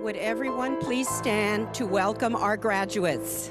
Would everyone please stand to welcome our graduates?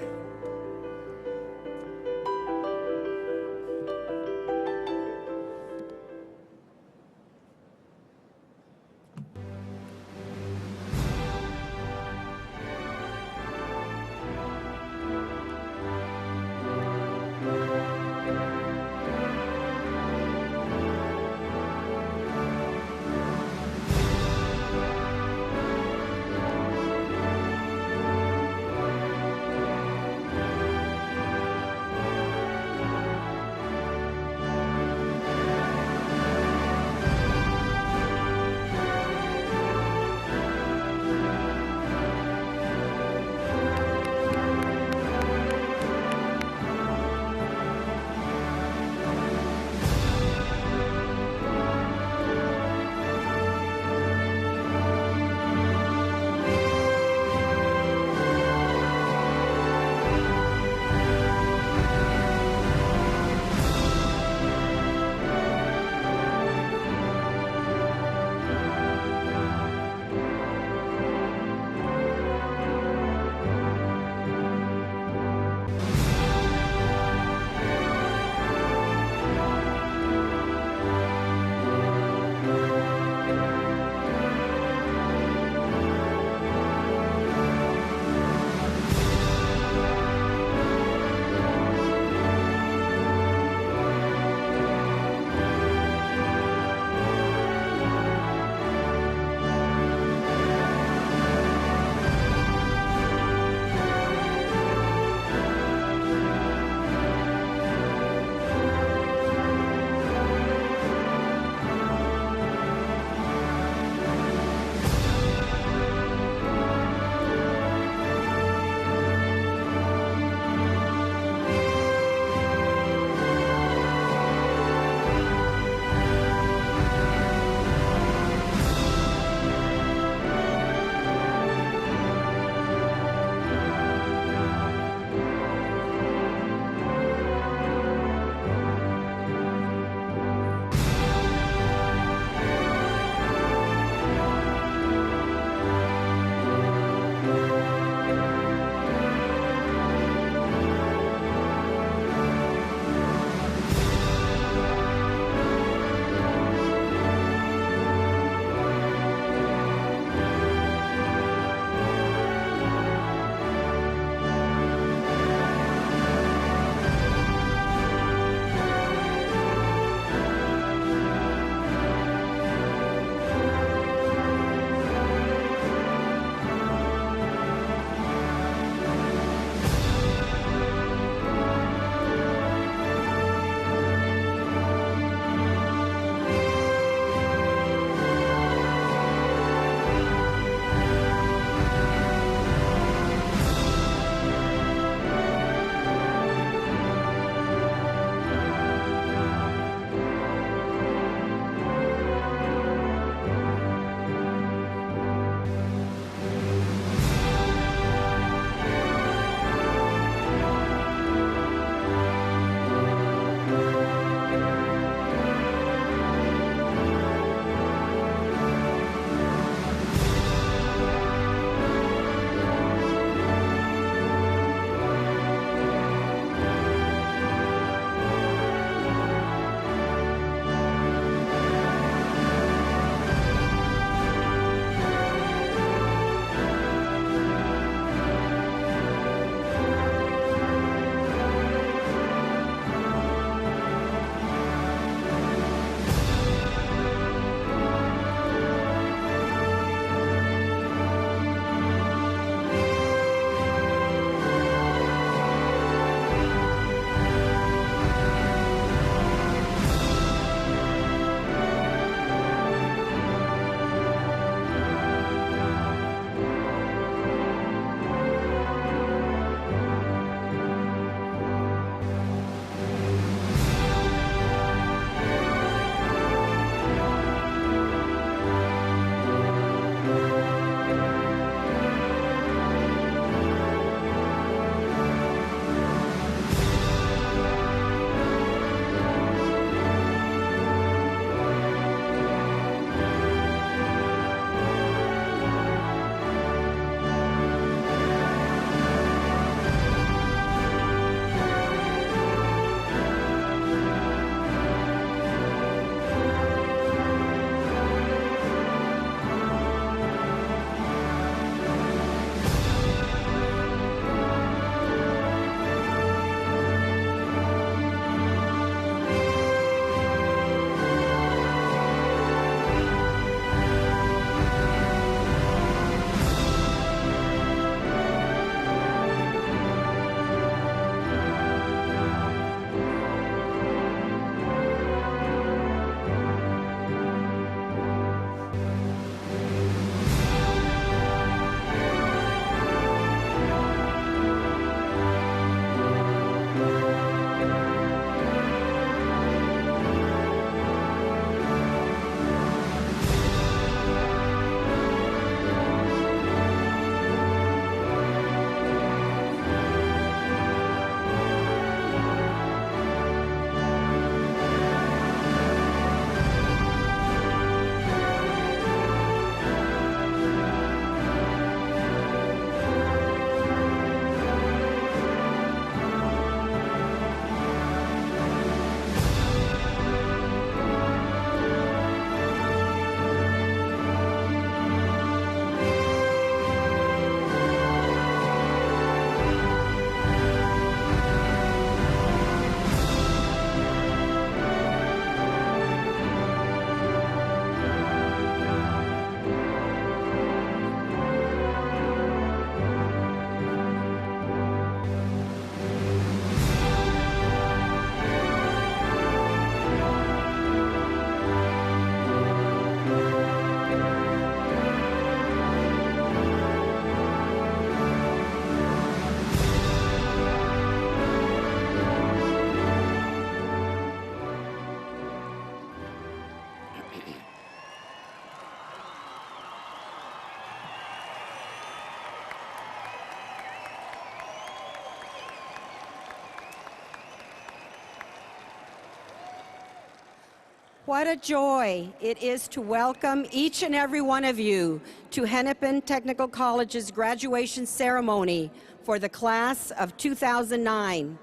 What a joy it is to welcome each and every one of you to Hennepin Technical College's graduation ceremony for the class of 2009.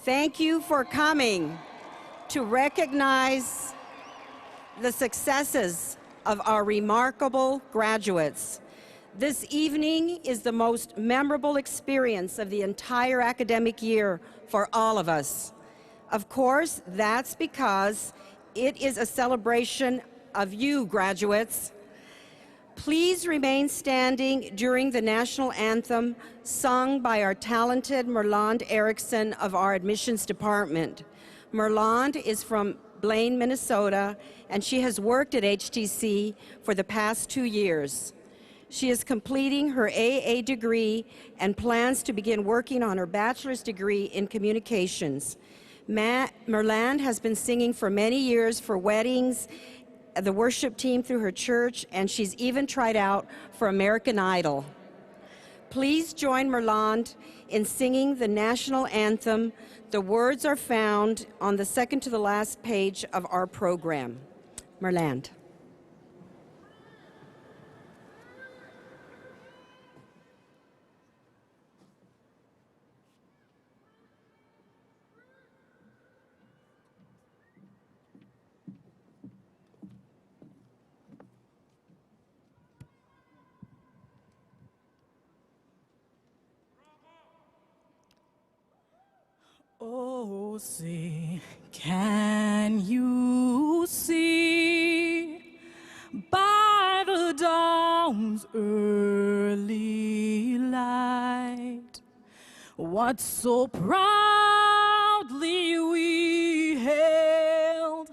Thank you for coming to recognize the successes of our remarkable graduates. This evening is the most memorable experience of the entire academic year for all of us. Of course, that's because it is a celebration of you, graduates. Please remain standing during the national anthem sung by our talented Merland Erickson of our admissions department. Merland is from Blaine, Minnesota, and she has worked at HTC for the past 2 years. She is completing her AA degree and plans to begin working on her bachelor's degree in communications. Merland has been singing for many years for weddings, the worship team through her church, and she's even tried out for American Idol. Please join Merland in singing the national anthem. The words are found on the second to the last page of our program. Merland. Oh, say, can you see by the dawn's early light what so proudly we hailed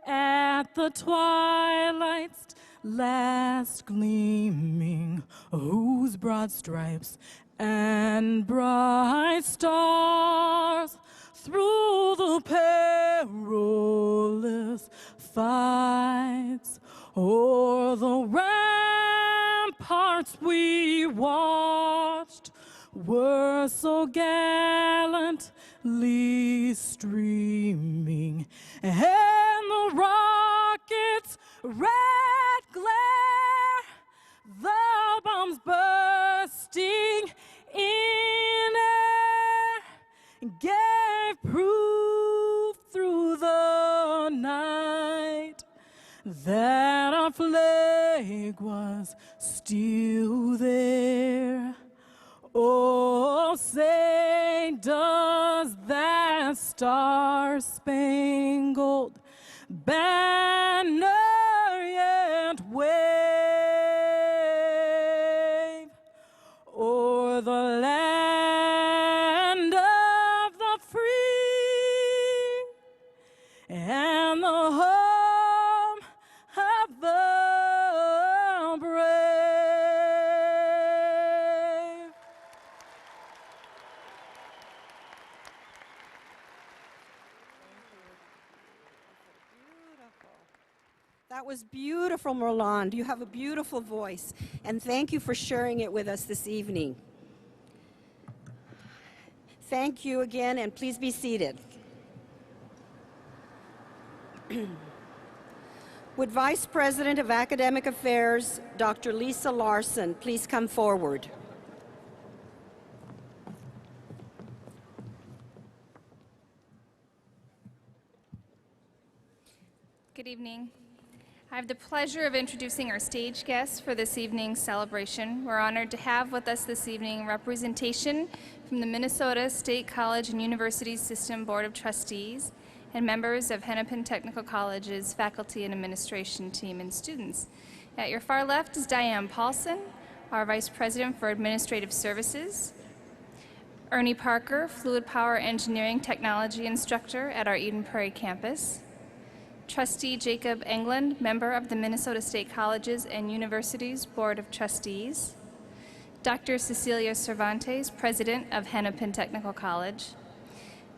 at the twilight's last gleaming, whose broad stripes and bright stars through the perilous fights o'er the ramparts we watched were so gallantly streaming, and the rockets' red glare, the bombs bursting in air, gave proof through the night that our flag was still there. Oh, say, does that star-spangled banner yet wave o'er the land of the free and the home of the brave? That was beautiful, Merland. You have a beautiful voice, and thank you for sharing it with us this evening. Thank you again, and please be seated. Would Vice President of Academic Affairs, Dr. Lisa Larson, please come forward? Good evening. I have the pleasure of introducing our stage guests for this evening's celebration. We're honored to have with us this evening representation from the Minnesota State College and University System Board of Trustees and members of Hennepin Technical College's faculty and administration team and students. At your far left is Diane Paulson, our Vice President for Administrative Services, Ernie Parker, Fluid Power Engineering Technology Instructor at our Eden Prairie campus, Trustee Jacob England, member of the Minnesota State Colleges and Universities Board of Trustees, Dr. Cecilia Cervantes, President of Hennepin Technical College,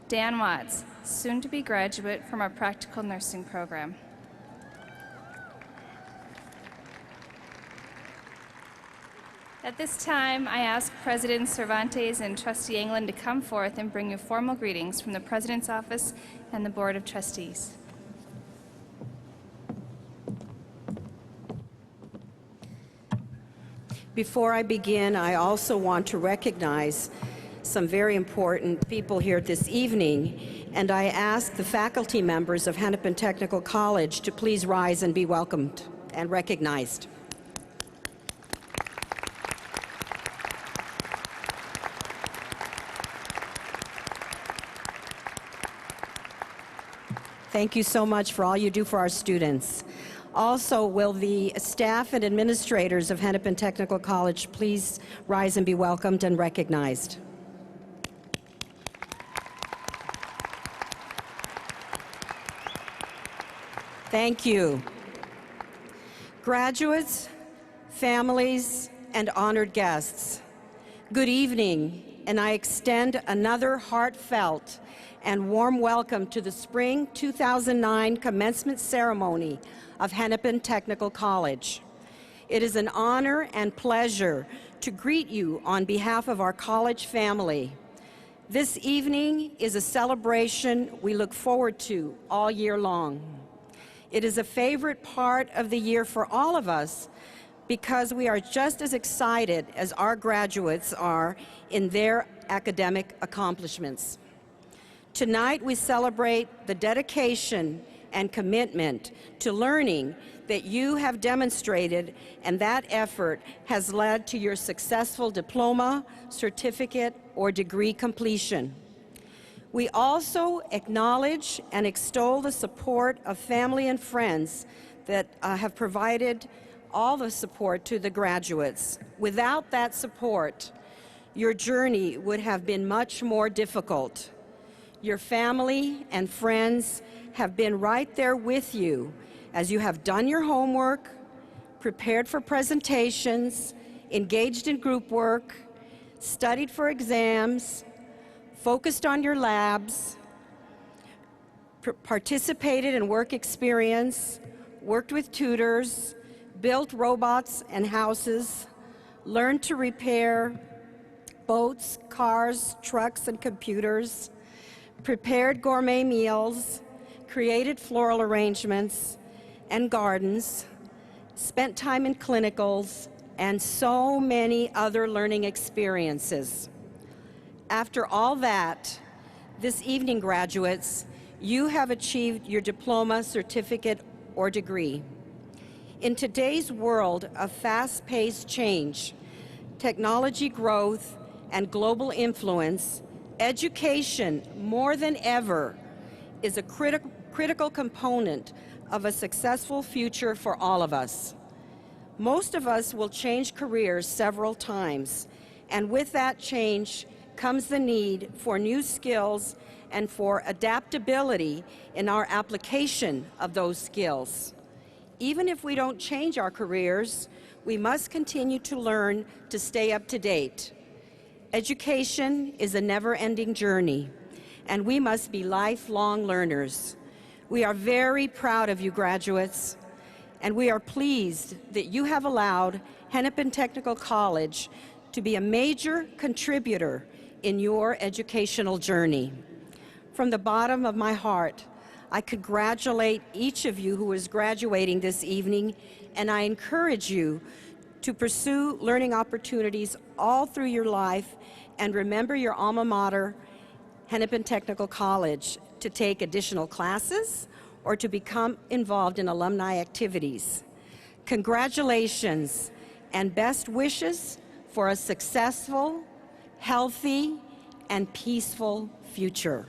Dan Watts, soon-to-be graduate from our practical nursing program. At this time, I ask President Cervantes and Trustee England to come forth and bring you formal greetings from the President's Office and the Board of Trustees. Before I begin, I also want to recognize some very important people here this evening, and I ask the faculty members of Hennepin Technical College to please rise and be welcomed and recognized. Thank you so much for all you do for our students. Also, will the staff and administrators of Hennepin Technical College please rise and be welcomed and recognized. Thank you. Graduates, families, and honored guests, good evening, and I extend another heartfelt and warm welcome to the Spring 2009 commencement ceremony of Hennepin Technical College. It is an honor and pleasure to greet you on behalf of our college family. This evening is a celebration we look forward to all year long. It is a favorite part of the year for all of us because we are just as excited as our graduates are in their academic accomplishments. Tonight we celebrate the dedication and commitment to learning that you have demonstrated, and that effort has led to your successful diploma, certificate, or degree completion. We also acknowledge and extol the support of family and friends that have provided all the support to the graduates. Without that support, your journey would have been much more difficult. Your family and friends have been right there with you as you have done your homework, prepared for presentations, engaged in group work, studied for exams, focused on your labs, participated in work experience, worked with tutors, built robots and houses, learned to repair boats, cars, trucks, and computers, prepared gourmet meals, created floral arrangements and gardens, spent time in clinicals, and so many other learning experiences. After all that, this evening, graduates, you have achieved your diploma, certificate, or degree. In today's world of fast-paced change, technology growth, and global influence, education, more than ever, is a critical component of a successful future for all of us. Most of us will change careers several times, and with that change comes the need for new skills and for adaptability in our application of those skills. Even if we don't change our careers, we must continue to learn to stay up to date. Education is a never-ending journey, and we must be lifelong learners. We are very proud of you, graduates, and we are pleased that you have allowed Hennepin Technical College to be a major contributor in your educational journey. From the bottom of my heart, I congratulate each of you who is graduating this evening, and I encourage you to pursue learning opportunities all through your life, and remember your alma mater, Hennepin Technical College, to take additional classes or to become involved in alumni activities. Congratulations and best wishes for a successful, healthy, and peaceful future.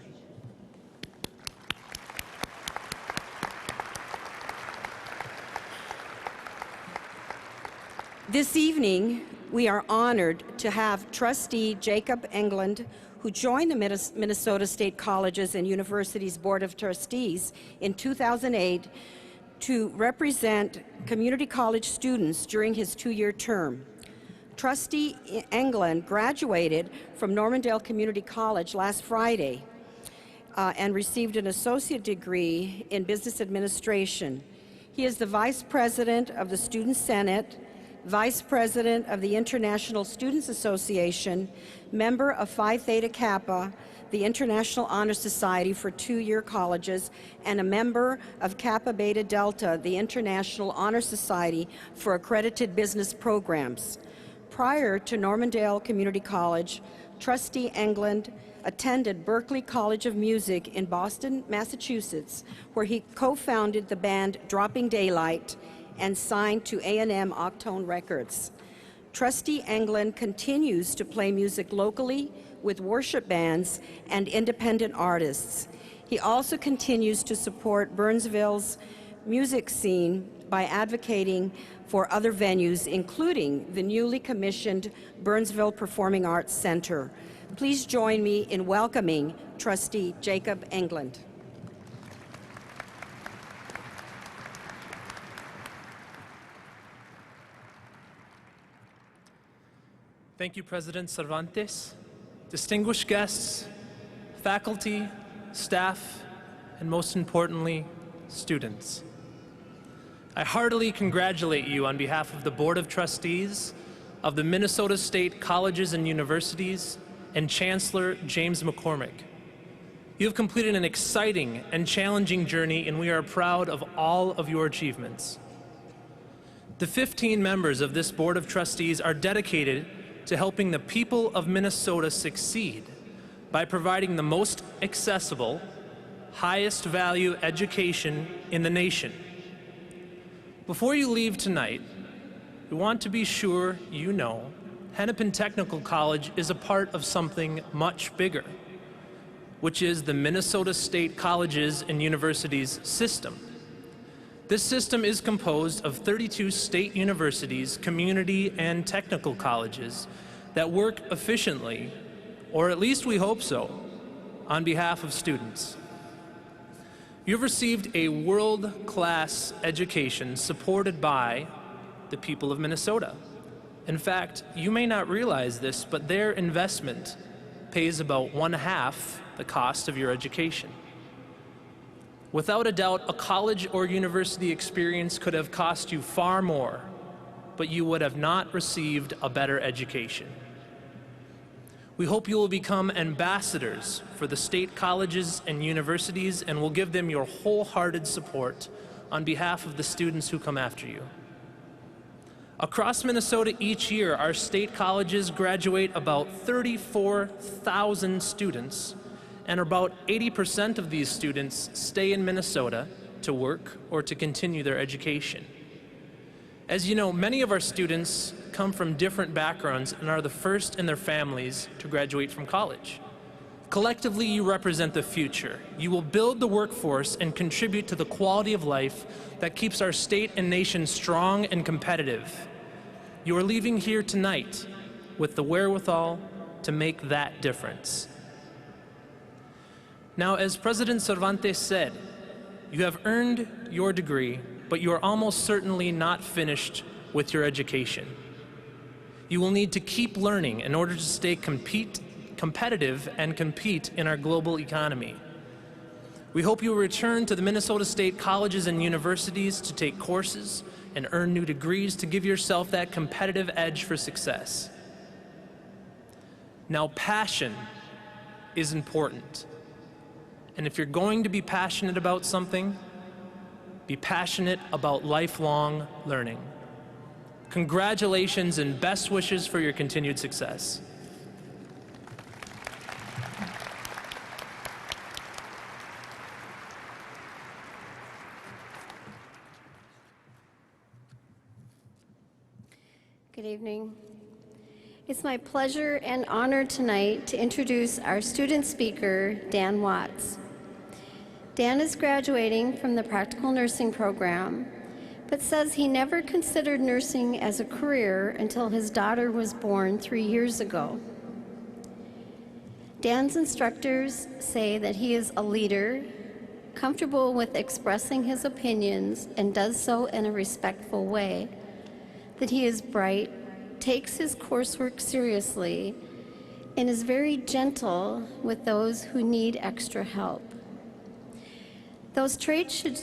This evening, we are honored to have Trustee Jacob England, who joined the Minnesota State Colleges and Universities Board of Trustees in 2008 to represent community college students during his two-year term. Trustee England graduated from Normandale Community College last Friday and received an associate degree in business administration. He is the Vice President of the Student Senate, Vice President of the International Students Association, member of Phi Theta Kappa, the International Honor Society for two-year colleges, and a member of Kappa Beta Delta, the International Honor Society for accredited business programs. Prior to Normandale Community College, Trustee England attended Berklee College of Music in Boston, Massachusetts, where he co-founded the band Dropping Daylight and signed to A&M Octone Records. Trustee England continues to play music locally with worship bands and independent artists. He also continues to support Burnsville's music scene by advocating for other venues, including the newly commissioned Burnsville Performing Arts Center. Please join me in welcoming Trustee Jacob England. Thank you, President Cervantes, distinguished guests, faculty, staff, and most importantly, students. I heartily congratulate you on behalf of the Board of Trustees of the Minnesota State Colleges and Universities and Chancellor James McCormick. You have completed an exciting and challenging journey, and we are proud of all of your achievements. The 15 members of this Board of Trustees are dedicated to helping the people of Minnesota succeed by providing the most accessible, highest value education in the nation. Before you leave tonight, we want to be sure you know Hennepin Technical College is a part of something much bigger, which is the Minnesota State Colleges and Universities system. This system is composed of 32 state universities, community, and technical colleges that work efficiently, or at least we hope so, on behalf of students. You've received a world-class education supported by the people of Minnesota. In fact, you may not realize this, but their investment pays about 1/2 the cost of your education. Without a doubt, a college or university experience could have cost you far more, but you would have not received a better education. We hope you will become ambassadors for the state colleges and universities, and will give them your wholehearted support on behalf of the students who come after you. Across Minnesota each year, our state colleges graduate about 34,000 students, and about 80% of these students stay in Minnesota to work or to continue their education. As you know, many of our students come from different backgrounds and are the first in their families to graduate from college. Collectively, you represent the future. You will build the workforce and contribute to the quality of life that keeps our state and nation strong and competitive. You are leaving here tonight with the wherewithal to make that difference. Now, as President Cervantes said, you have earned your degree, but you are almost certainly not finished with your education. You will need to keep learning in order to stay competitive and compete in our global economy. We hope you will return to the Minnesota State Colleges and Universities to take courses and earn new degrees to give yourself that competitive edge for success. Now, passion is important. And if you're going to be passionate about something, be passionate about lifelong learning. Congratulations and best wishes for your continued success. Good evening. It's my pleasure and honor tonight to introduce our student speaker, Dan Watts. Dan is graduating from the practical nursing program, but says he never considered nursing as a career until his daughter was born 3 years ago. Dan's instructors say that he is a leader, comfortable with expressing his opinions, and does so in a respectful way, that he is bright, takes his coursework seriously, and is very gentle with those who need extra help. Those traits should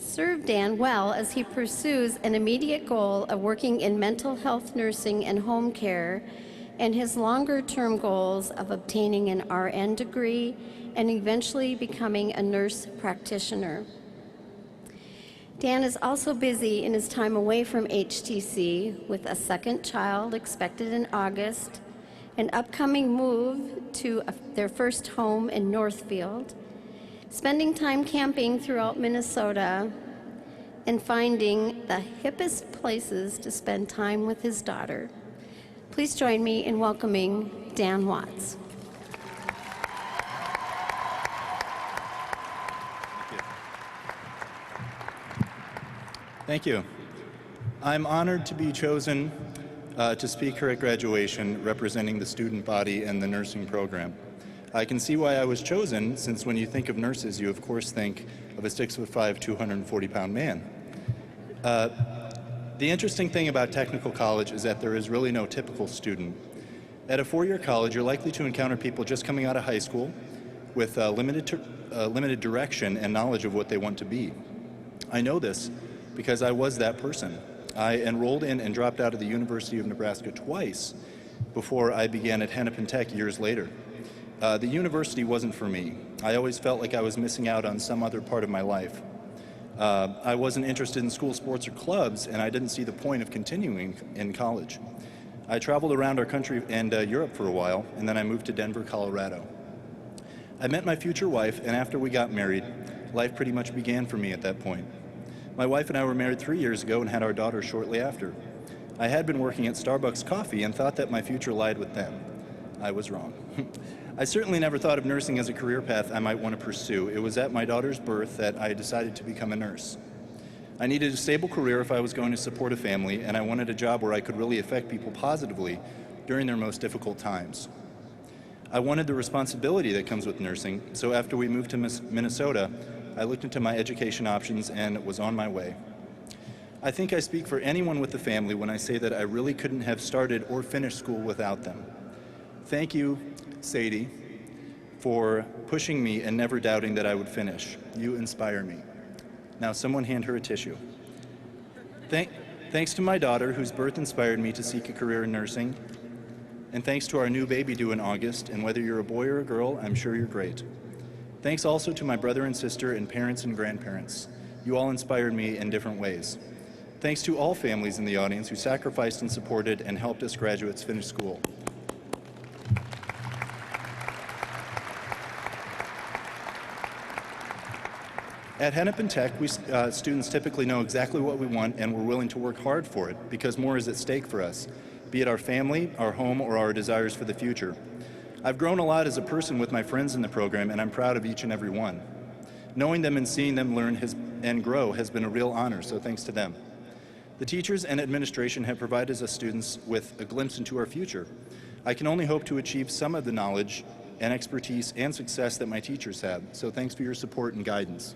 serve Dan well as he pursues an immediate goal of working in mental health nursing and home care, and his longer-term goals of obtaining an RN degree and eventually becoming a nurse practitioner. Dan is also busy in his time away from HTC with a second child expected in August, an upcoming move to their first home in Northfield, spending time camping throughout Minnesota, and finding the hippest places to spend time with his daughter. Please join me in welcoming Dan Watts. Thank you. I'm honored to be chosen to speak here at graduation representing the student body and the nursing program. I can see why I was chosen, since when you think of nurses, you of course think of a 6'5", 240-pound man. The interesting thing about technical college is that there is really no typical student. At a four-year college, you're likely to encounter people just coming out of high school with limited direction and knowledge of what they want to be. I know this because I was that person. I enrolled in and dropped out of the University of Nebraska twice before I began at Hennepin Tech years later. The university wasn't for me. I always felt like I was missing out on some other part of my life. I wasn't interested in school sports or clubs, and I didn't see the point of continuing in college. I traveled around our country and Europe for a while, and then I moved to Denver, Colorado. I met my future wife, and after we got married, life pretty much began for me at that point. My wife and I were married 3 years ago and had our daughter shortly after. I had been working at Starbucks Coffee and thought that my future lied with them. I was wrong. I certainly never thought of nursing as a career path I might want to pursue. It was at my daughter's birth that I decided to become a nurse. I needed a stable career if I was going to support a family, and I wanted a job where I could really affect people positively during their most difficult times. I wanted the responsibility that comes with nursing, so after we moved to Minnesota, I looked into my education options and was on my way. I think I speak for anyone with a family when I say that I really couldn't have started or finished school without them. Thank you, Sadie, for pushing me and never doubting that I would finish. You inspire me. Now someone hand her a tissue. Thanks to my daughter, whose birth inspired me to seek a career in nursing. And thanks to our new baby due in August, and whether you're a boy or a girl, I'm sure you're great. Thanks also to my brother and sister and parents and grandparents. You all inspired me in different ways. Thanks to all families in the audience who sacrificed and supported and helped us graduates finish school. At Hennepin Tech, we students typically know exactly what we want, and we're willing to work hard for it because more is at stake for us, be it our family, our home, or our desires for the future. I've grown a lot as a person with my friends in the program, and I'm proud of each and every one. Knowing them and seeing them learn and grow has been a real honor, so thanks to them. The teachers and administration have provided us students with a glimpse into our future. I can only hope to achieve some of the knowledge and expertise and success that my teachers have, so thanks for your support and guidance.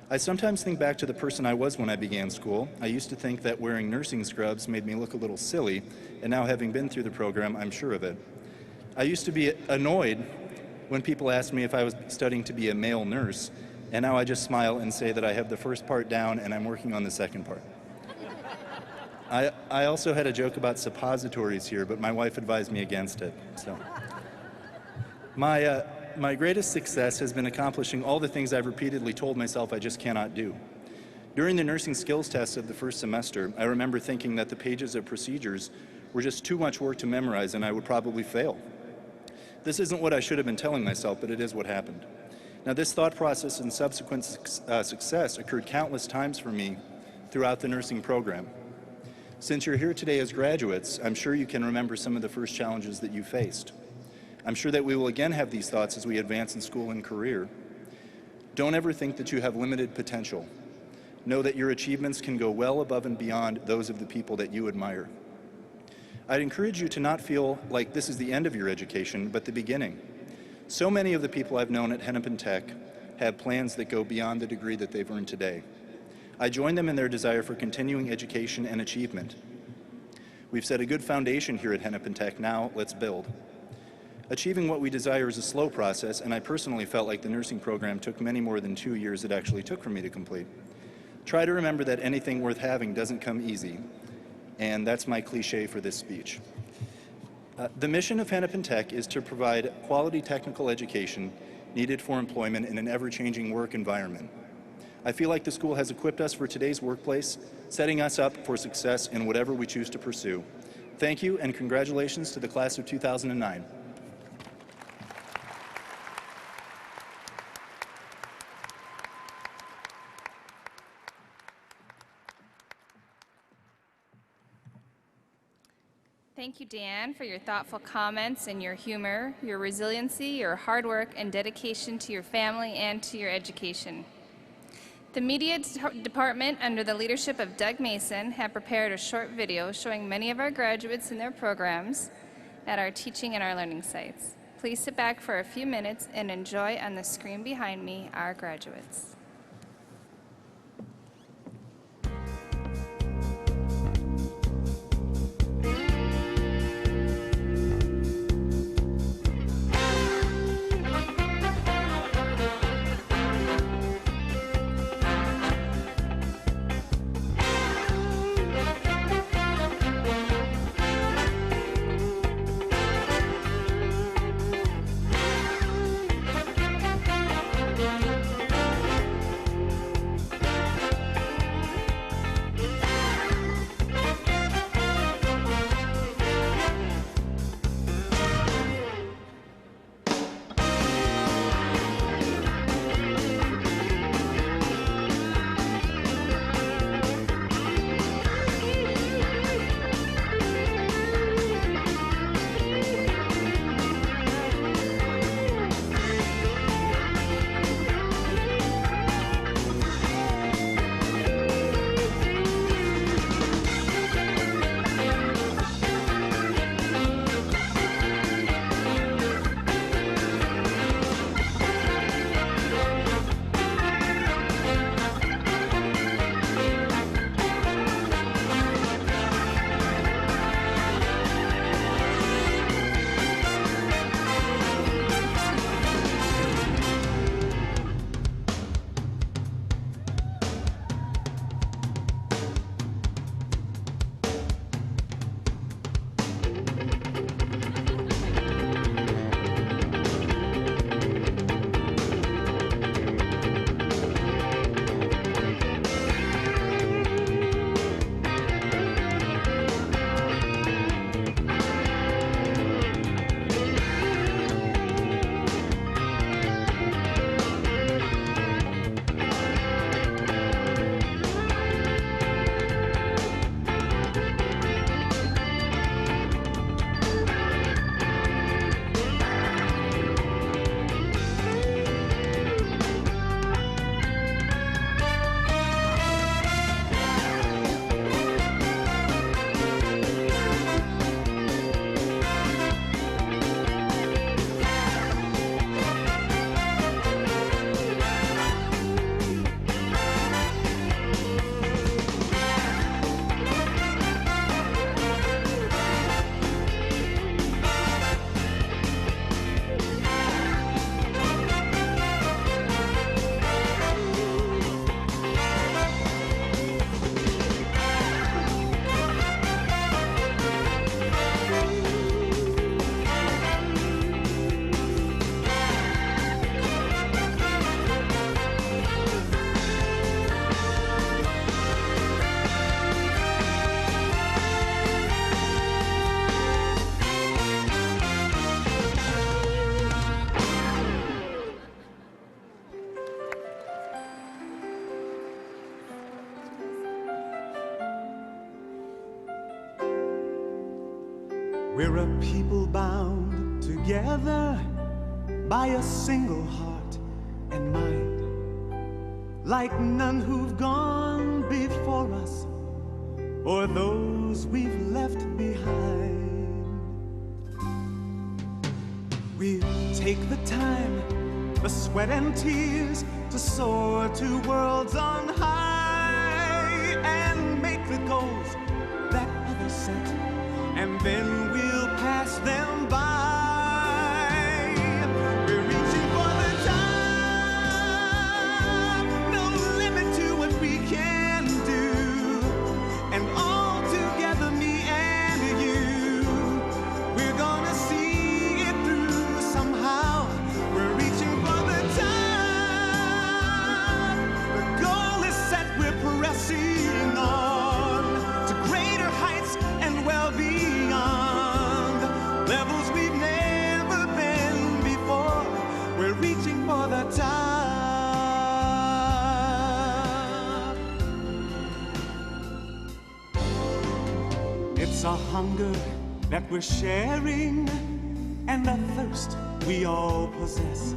I sometimes think back to the person I was when I began school. I used to think that wearing nursing scrubs made me look a little silly, and now having been through the program, I'm sure of it. I used to be annoyed when people asked me if I was studying to be a male nurse, and now I just smile and say that I have the first part down and I'm working on the second part. I also had a joke about suppositories here, but my wife advised me against it. So, my greatest success has been accomplishing all the things I've repeatedly told myself I just cannot do. During the nursing skills test of the first semester, I remember thinking that the pages of procedures were just too much work to memorize and I would probably fail. This isn't what I should have been telling myself, but it is what happened. Now, this thought process and subsequent success occurred countless times for me throughout the nursing program. Since you're here today as graduates, I'm sure you can remember some of the first challenges that you faced. I'm sure that we will again have these thoughts as we advance in school and career. Don't ever think that you have limited potential. Know that your achievements can go well above and beyond those of the people that you admire. I'd encourage you to not feel like this is the end of your education, but the beginning. So many of the people I've known at Hennepin Tech have plans that go beyond the degree that they've earned today. I join them in their desire for continuing education and achievement. We've set a good foundation here at Hennepin Tech. Now, let's build. Achieving what we desire is a slow process, and I personally felt like the nursing program took many more than 2 years it actually took for me to complete. Try to remember that anything worth having doesn't come easy, and that's my cliche for this speech. The mission of Hennepin Tech is to provide quality technical education needed for employment in an ever-changing work environment. I feel like the school has equipped us for today's workplace, setting us up for success in whatever we choose to pursue. Thank you, and congratulations to the class of 2009. Thank you, Dan, for your thoughtful comments and your humor, your resiliency, your hard work, and dedication to your family and to your education. The media department, under the leadership of Doug Mason, have prepared a short video showing many of our graduates and their programs at our teaching and our learning sites. Please sit back for a few minutes and enjoy on the screen behind me our graduates. We're a people bound together by a single heart and mind, like none who've gone before us or those we've left behind. We'll take the time, the sweat and tears to soar to worlds on high and make the goals that others set, and then we'll pass them by. We're reaching for the top, no limit to what we can do, and all together, me and you, we're gonna see it through somehow. We're reaching for the top, the goal. hunger that we're sharing and the thirst we all possess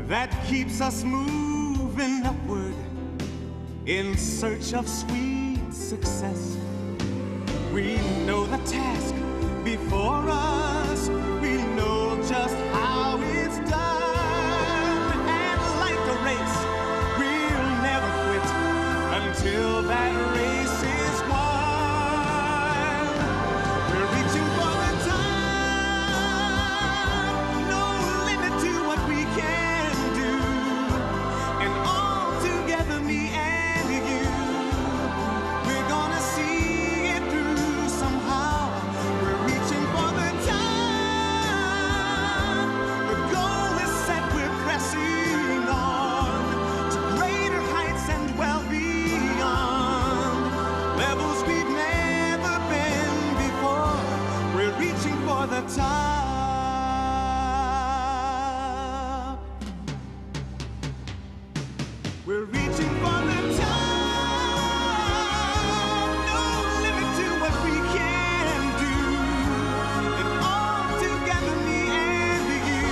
that keeps us moving upward in search of sweet success. We know the task before us, we know just how it's done, and like a race, we'll never quit until that race is won. We're reaching for the top, no limit to what we can do, and all together, me and you, we're gonna see it through somehow. We're reaching for the top, the goal is set, we're pressing on to greater heights and well beyond, levels we've never been before. We're reaching for the top. We're reaching for the top, no limit to what we can do, and all together, me and you,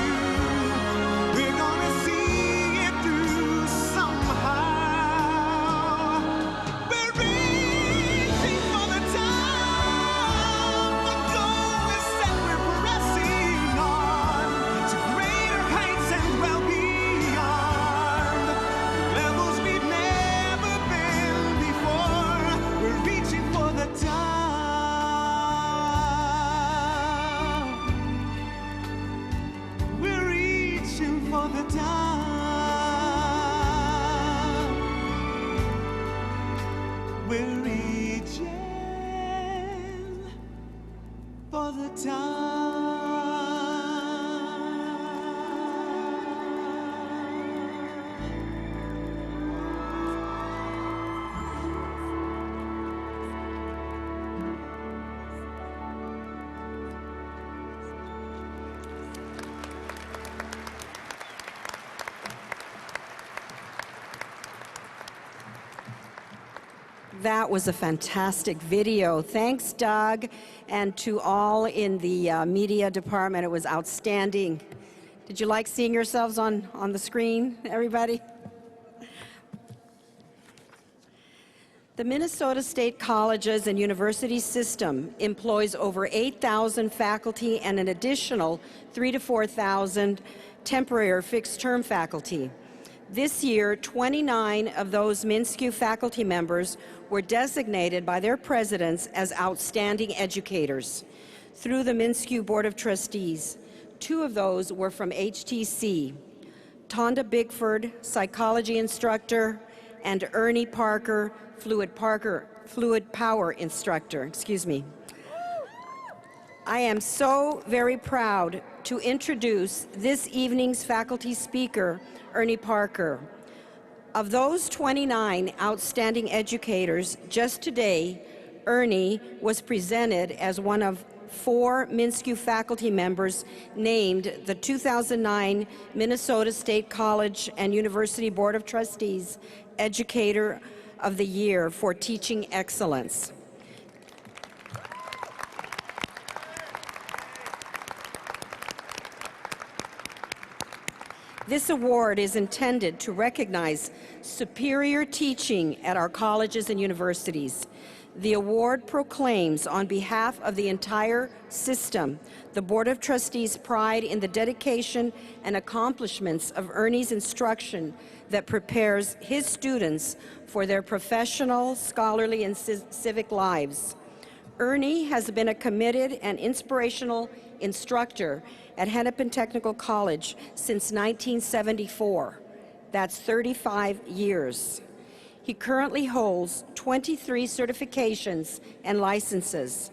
we're gonna see it through somehow. We're reaching for the top, the goal is set, we're pressing on to greater heights and well beyond, levels we've never been before. We're reaching for the top. We're reaching for the top. We're reaching for the top. That was a fantastic video. Thanks, Doug, and to all in the media department. It was outstanding. Did you like seeing yourselves on the screen, everybody? The Minnesota State Colleges and University System employs over 8,000 faculty and an additional 3,000 to 4,000 temporary or fixed-term faculty. This year, 29 of those MnSCU faculty members were designated by their presidents as outstanding educators through the MnSCU Board of Trustees. 2 of those were from HTC, Tonda Bigford, psychology instructor, and Ernie Parker, fluid power instructor. I am so very proud to introduce this evening's faculty speaker, Ernie Parker. Of those 29 outstanding educators, just today, Ernie was presented as one of 4 MnSCU faculty members named the 2009 Minnesota State College and University Board of Trustees Educator of the Year for teaching excellence. This award is intended to recognize superior teaching at our colleges and universities. The award proclaims, on behalf of the entire system, the Board of Trustees' pride in the dedication and accomplishments of Ernie's instruction that prepares his students for their professional, scholarly, and civic lives. Ernie has been a committed and inspirational instructor at Hennepin Technical College since 1974. That's 35 years. He currently holds 23 certifications and licenses.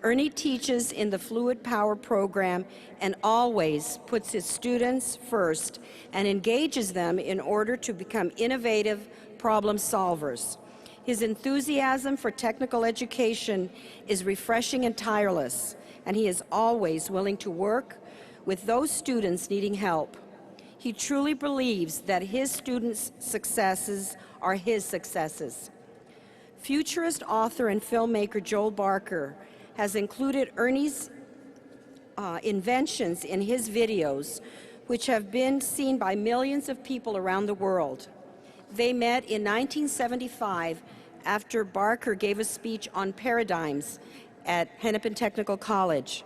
Ernie teaches in the Fluid Power program and always puts his students first and engages them in order to become innovative problem solvers. His enthusiasm for technical education is refreshing and tireless, and he is always willing to work with those students needing help. He truly believes that his students' successes are his successes. Futurist author and filmmaker Joel Barker has included Ernie's inventions in his videos, which have been seen by millions of people around the world. They met in 1975 after Barker gave a speech on paradigms at Hennepin Technical College.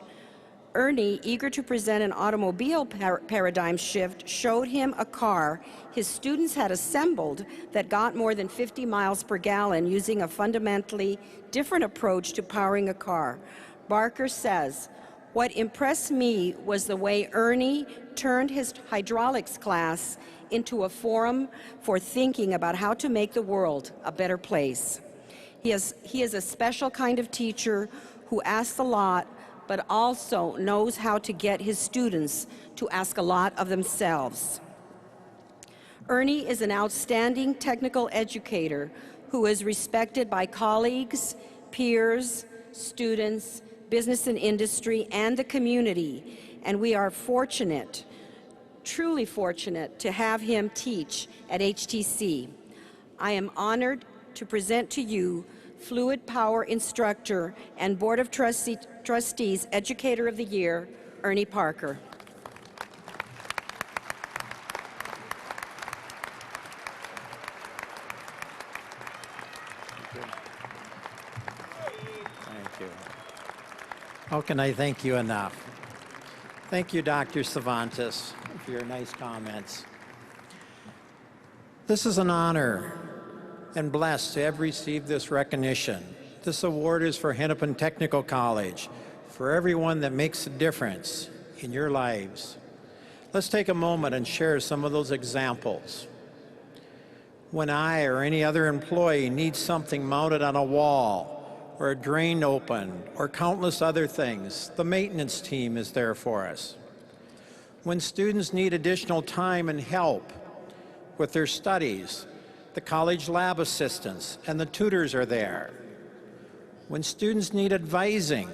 Ernie, eager to present an automobile paradigm shift, showed him a car his students had assembled that got more than 50 miles per gallon using a fundamentally different approach to powering a car. Barker says, "What impressed me was the way Ernie turned his hydraulics class into a forum for thinking about how to make the world a better place." He is a special kind of teacher who asks a lot, but also knows how to get his students to ask a lot of themselves. Ernie is an outstanding technical educator who is respected by colleagues, peers, students, business and industry, and the community, and we are fortunate, truly fortunate, to have him teach at HTC. I am honored to present to you Fluid Power Instructor and Board of Trustees Educator of the Year, Ernie Parker. Thank you. How can I thank you enough? Thank you, Dr. Cervantes, for your nice comments. This is an honor and blessed to have received this recognition. This award is for Hennepin Technical College, for everyone that makes a difference in your lives. Let's take a moment and share some of those examples. When I or any other employee needs something mounted on a wall, or a drain opened, or countless other things, the maintenance team is there for us. When students need additional time and help with their studies, the college lab assistants and the tutors are there. When students need advising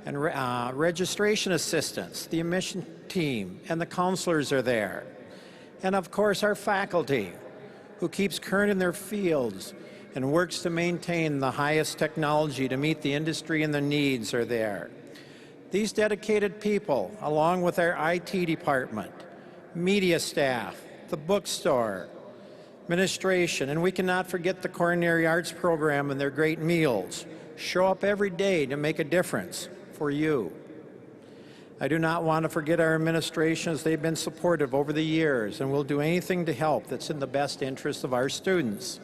and registration assistants, the admission team and the counselors are there. And of course, our faculty, who keeps current in their fields and works to maintain the highest technology to meet the industry and the needs, are there. These dedicated people, along with our IT department, media staff, the bookstore, administration, and we cannot forget the culinary arts program and their great meals, show up every day to make a difference for you. I do not want to forget our administration, as they've been supportive over the years and will do anything to help that's in the best interest of our students.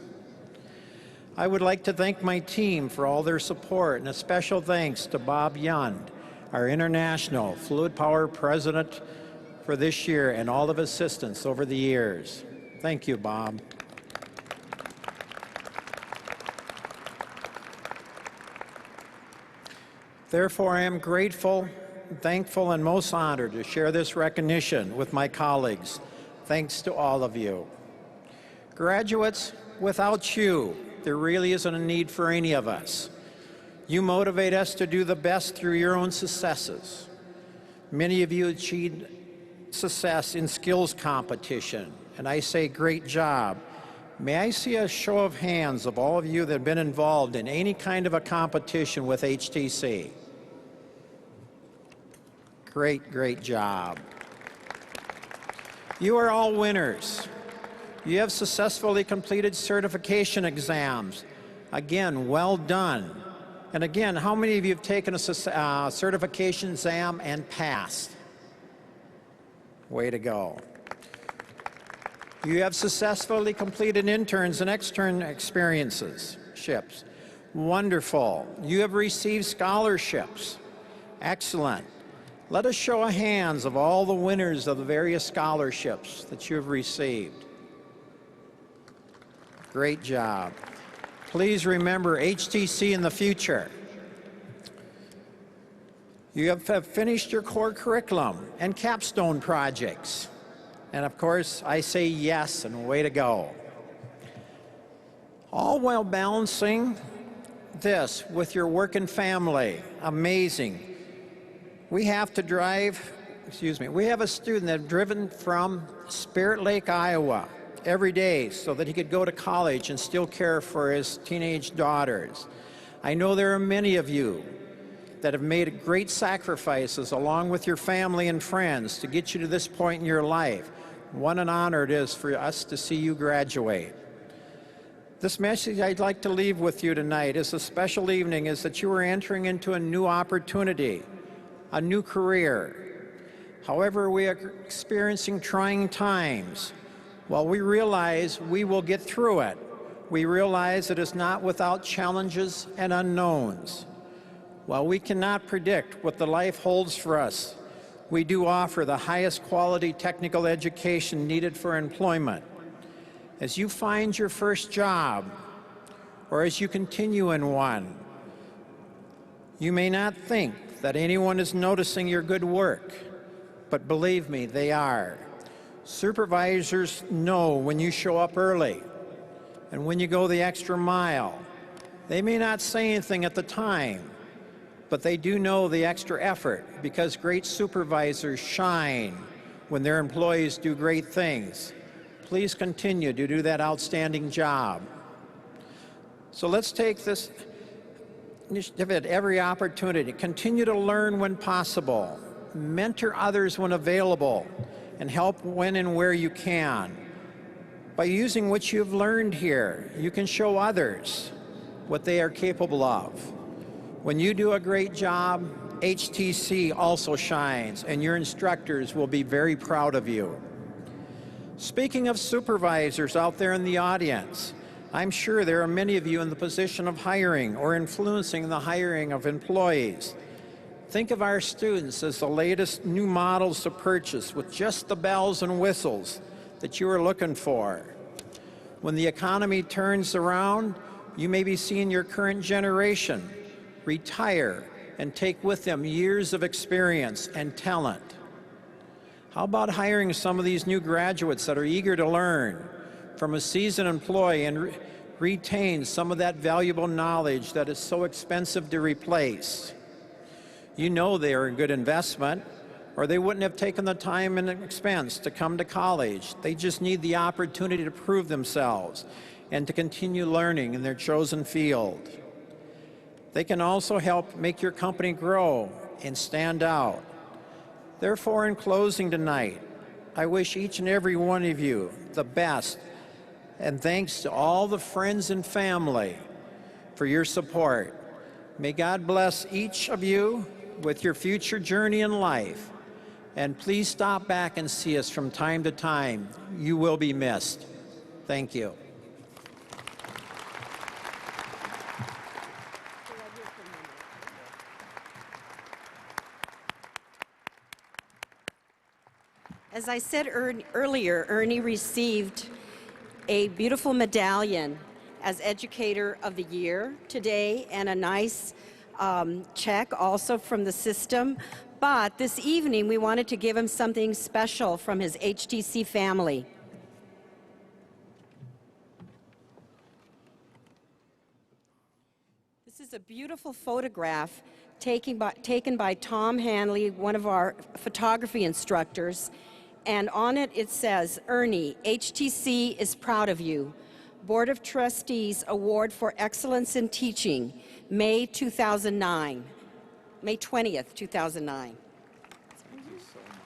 I would like to thank my team for all their support, and a special thanks to Bob Yund, our International Fluid Power President for this year, and all of his assistants over the years. Thank you, Bob. Therefore, I am grateful, thankful, and most honored to share this recognition with my colleagues. Thanks to all of you. Graduates, without you, there really isn't a need for any of us. You motivate us to do the best through your own successes. Many of you achieved success in skills competition, and I say great job. May I see a show of hands of all of you that have been involved in any kind of a competition with HTC? Great, great job. You are all winners. You have successfully completed certification exams. Again, well done. And again, how many of you have taken a certification exam and passed? Way to go. You have successfully completed interns and extern experiences. Wonderful. You have received scholarships. Excellent. Let us show of hands of all the winners of the various scholarships that you have received. Great job. Please remember HTC in the future. You have finished your core curriculum and capstone projects. And of course, I say yes and way to go. All while balancing this with your work and family. Amazing. We have a student that driven from Spirit Lake, Iowa every day so that he could go to college and still care for his teenage daughters. I know there are many of you that have made great sacrifices along with your family and friends to get you to this point in your life. What an honor it is for us to see you graduate. This message I'd like to leave with you tonight is a special evening, is that you are entering into a new opportunity, a new career. However, we are experiencing trying times. While we realize we will get through it, we realize it is not without challenges and unknowns. While we cannot predict what the life holds for us, we do offer the highest quality technical education needed for employment. As you find your first job, or as you continue in one, you may not think that anyone is noticing your good work, but believe me, they are. Supervisors know when you show up early and when you go the extra mile. They may not say anything at the time, but they do know the extra effort, because great supervisors shine when their employees do great things. Please continue to do that outstanding job. So let's take this initiative at every opportunity. Continue to learn when possible, mentor others when available, and help when and where you can. By using what you've learned here, you can show others what they are capable of. When you do a great job, HTC also shines, and your instructors will be very proud of you. Speaking of supervisors out there in the audience, I'm sure there are many of you in the position of hiring or influencing the hiring of employees. Think of our students as the latest new models to purchase with just the bells and whistles that you are looking for. When the economy turns around, you may be seeing your current generation retire and take with them years of experience and talent. How about hiring some of these new graduates that are eager to learn from a seasoned employee and retain some of that valuable knowledge that is so expensive to replace? You know they are a good investment, or they wouldn't have taken the time and expense to come to college. They just need the opportunity to prove themselves and to continue learning in their chosen field. They can also help make your company grow and stand out. Therefore, in closing tonight, I wish each and every one of you the best, and thanks to all the friends and family for your support. May God bless each of you with your future journey in life, and please stop back and see us from time to time. You will be missed. Thank you. As I said earlier, Ernie received a beautiful medallion as Educator of the Year today, and a nice check also from the system. But this evening, we wanted to give him something special from his HTC family. This is a beautiful photograph taken by Tom Hanley, one of our photography instructors. And on it, it says, "Ernie, HTC is proud of you. Board of Trustees Award for Excellence in Teaching, May 2009. May 20th, 2009. Thank you so much.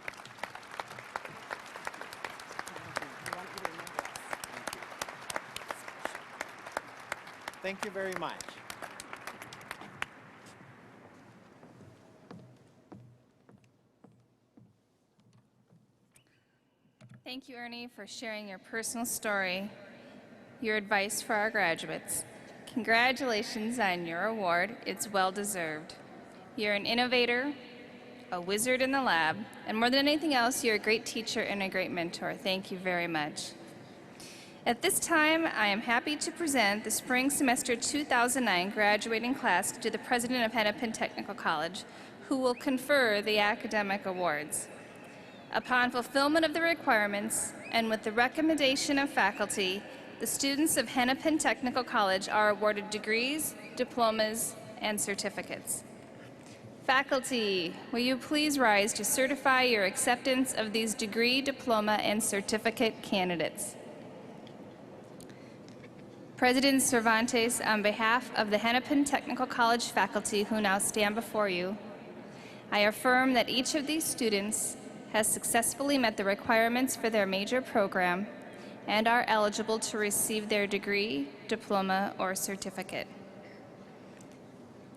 Thank you very much. Thank you, Ernie, for sharing your personal story, your advice for our graduates. Congratulations on your award. It's well-deserved. You're an innovator, a wizard in the lab, and more than anything else, you're a great teacher and a great mentor. Thank you very much. At this time, I am happy to present the spring semester 2009 graduating class to the president of Hennepin Technical College, who will confer the academic awards. Upon fulfillment of the requirements and with the recommendation of faculty, the students of Hennepin Technical College are awarded degrees, diplomas, and certificates. Faculty, will you please rise to certify your acceptance of these degree, diploma, and certificate candidates? President Cervantes, on behalf of the Hennepin Technical College faculty who now stand before you, I affirm that each of these students has successfully met the requirements for their major program and are eligible to receive their degree, diploma, or certificate.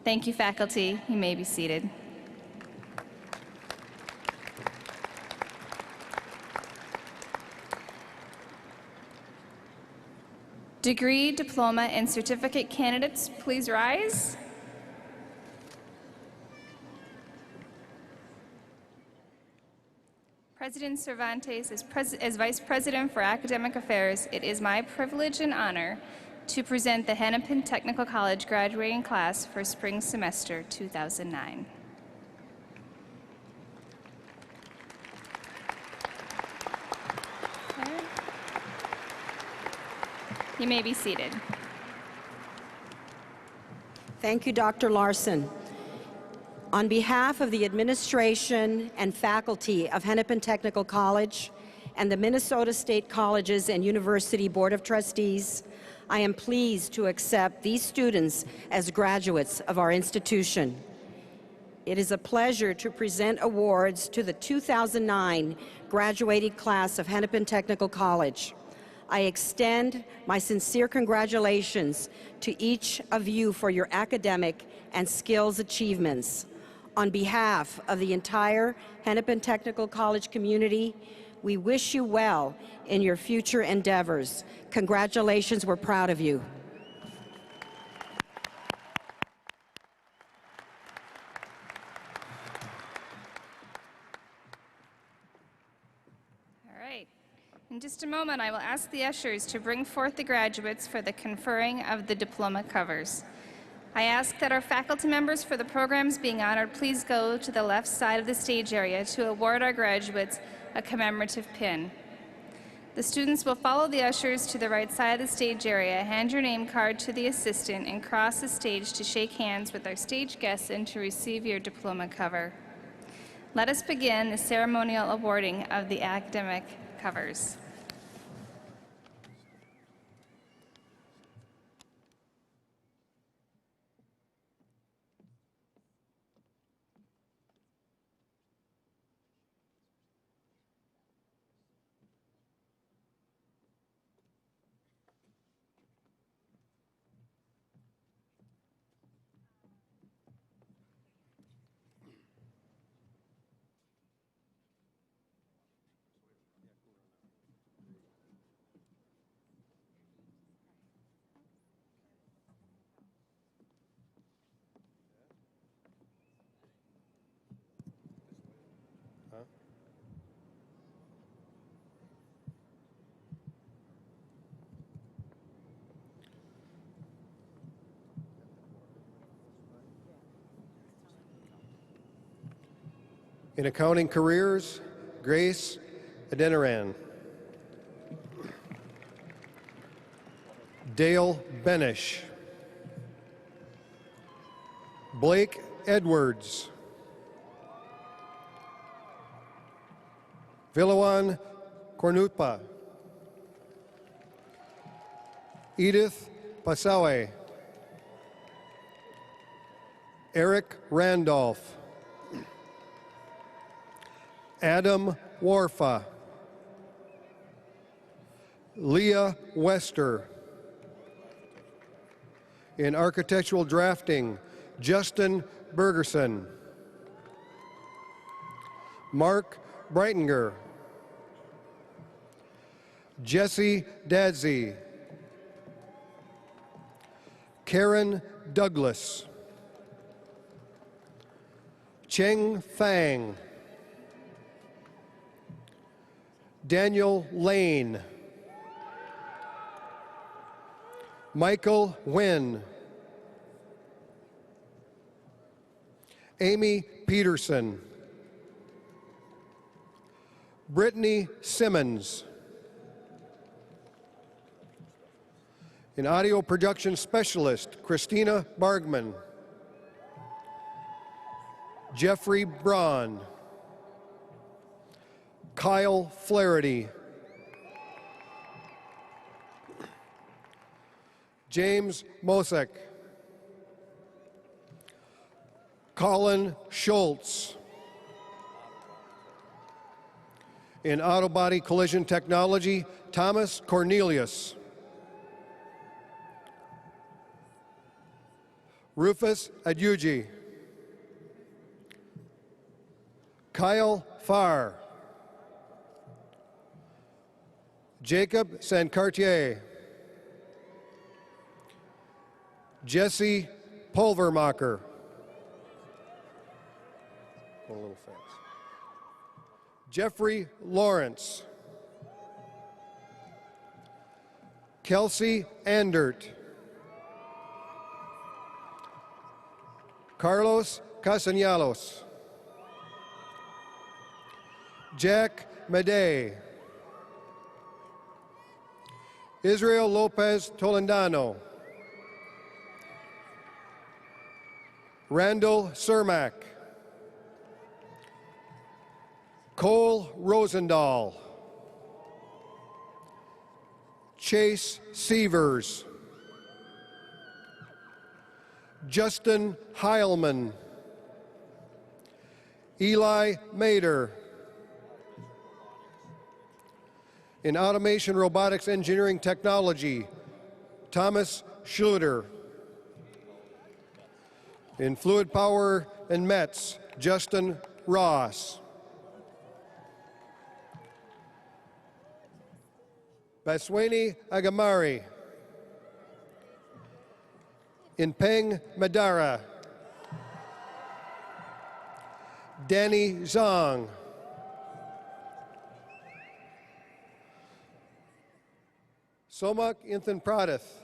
Thank you, faculty. You may be seated. Degree, diploma, and certificate candidates, please rise. President Cervantes, as Vice President for Academic Affairs, it is my privilege and honor to present the Hennepin Technical College graduating class for spring semester 2009. You may be seated. Thank you, Dr. Larson. On behalf of the administration and faculty of Hennepin Technical College and the Minnesota State Colleges and University Board of Trustees, I am pleased to accept these students as graduates of our institution. It is a pleasure to present awards to the 2009 graduating class of Hennepin Technical College. I extend my sincere congratulations to each of you for your academic and skills achievements. On behalf of the entire Hennepin Technical College community, we wish you well in your future endeavors. Congratulations, we're proud of you. In just a moment, I will ask the ushers to bring forth the graduates for the conferring of the diploma covers. I ask that our faculty members for the programs being honored please go to the left side of the stage area to award our graduates a commemorative pin. The students will follow the ushers to the right side of the stage area, hand your name card to the assistant, and cross the stage to shake hands with our stage guests and to receive your diploma cover. Let us begin the ceremonial awarding of the academic covers. In accounting careers, Grace Adeniran. Dale Benish. Blake Edwards. Villawan Cornutpa. Edith Pasawe. Eric Randolph. Adam Warfa. Leah Wester. In architectural drafting, Justin Bergerson. Mark Breitinger. Jesse Dadsey. Karen Douglas. Cheng Fang. Daniel Lane. Michael Nguyen. Amy Peterson. Brittany Simmons. An audio production specialist, Christina Bargman. Jeffrey Braun. Kyle Flaherty. James Mosek. Colin Schultz. In auto body collision technology, Thomas Cornelius. Rufus Adyuji. Kyle Farr. Jacob Sancartier. Jesse Pulvermacher. A little fast. Jeffrey Lawrence. Kelsey Andert. Carlos Casañalos. Jack Madej. Israel Lopez Tolendano. Randall Cermak. Cole Rosendahl. Chase Sievers. Justin Heilman. Eli Mader. In automation, robotics, engineering, technology, Thomas Schluter. In fluid power and METS, Justin Ross. Basweni Agamari. In Peng Madara. Danny Zhang. Somak Inthan Pradith.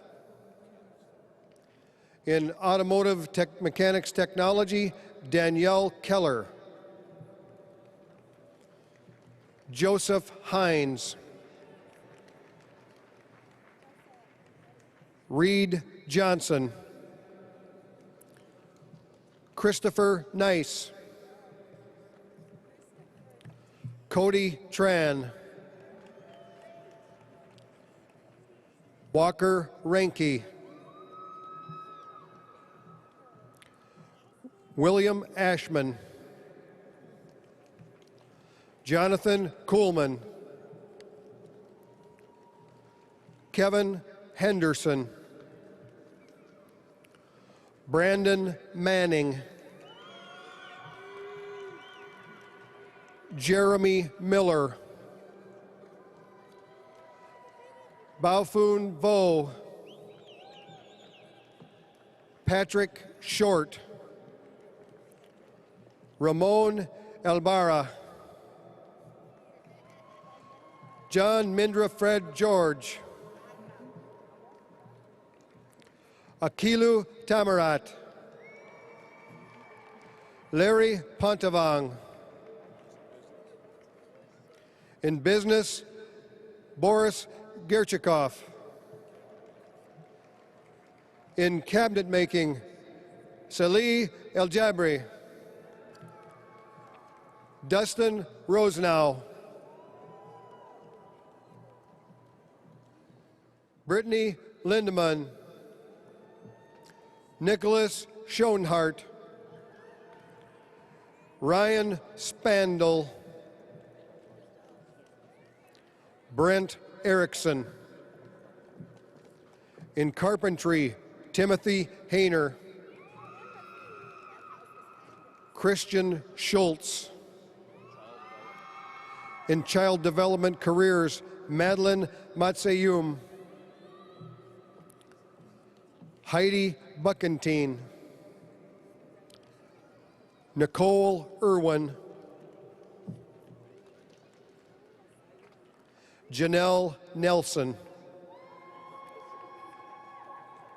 In automotive mechanics technology, Danielle Keller. Joseph Hines. Reed Johnson. Christopher Nice. Cody Tran. Walker Ranke. William Ashman. Jonathan Kuhlman. Kevin Henderson. Brandon Manning. Jeremy Miller. Baofun Vo. Patrick Short. Ramon Elbara. John Mindra Fred George. Akilu Tamarat. Larry Pontavang. In business, Boris Gerchikov. In cabinet making, Salih El Jabri. Dustin Rosenow. Brittany Lindemann. Nicholas Schoenhart. Ryan Spandel. Brent Erickson. In carpentry, Timothy Hayner. Christian Schultz. In child development careers, Madeline Matseyum. Heidi Buckentine. Nicole Irwin. Janelle Nelson.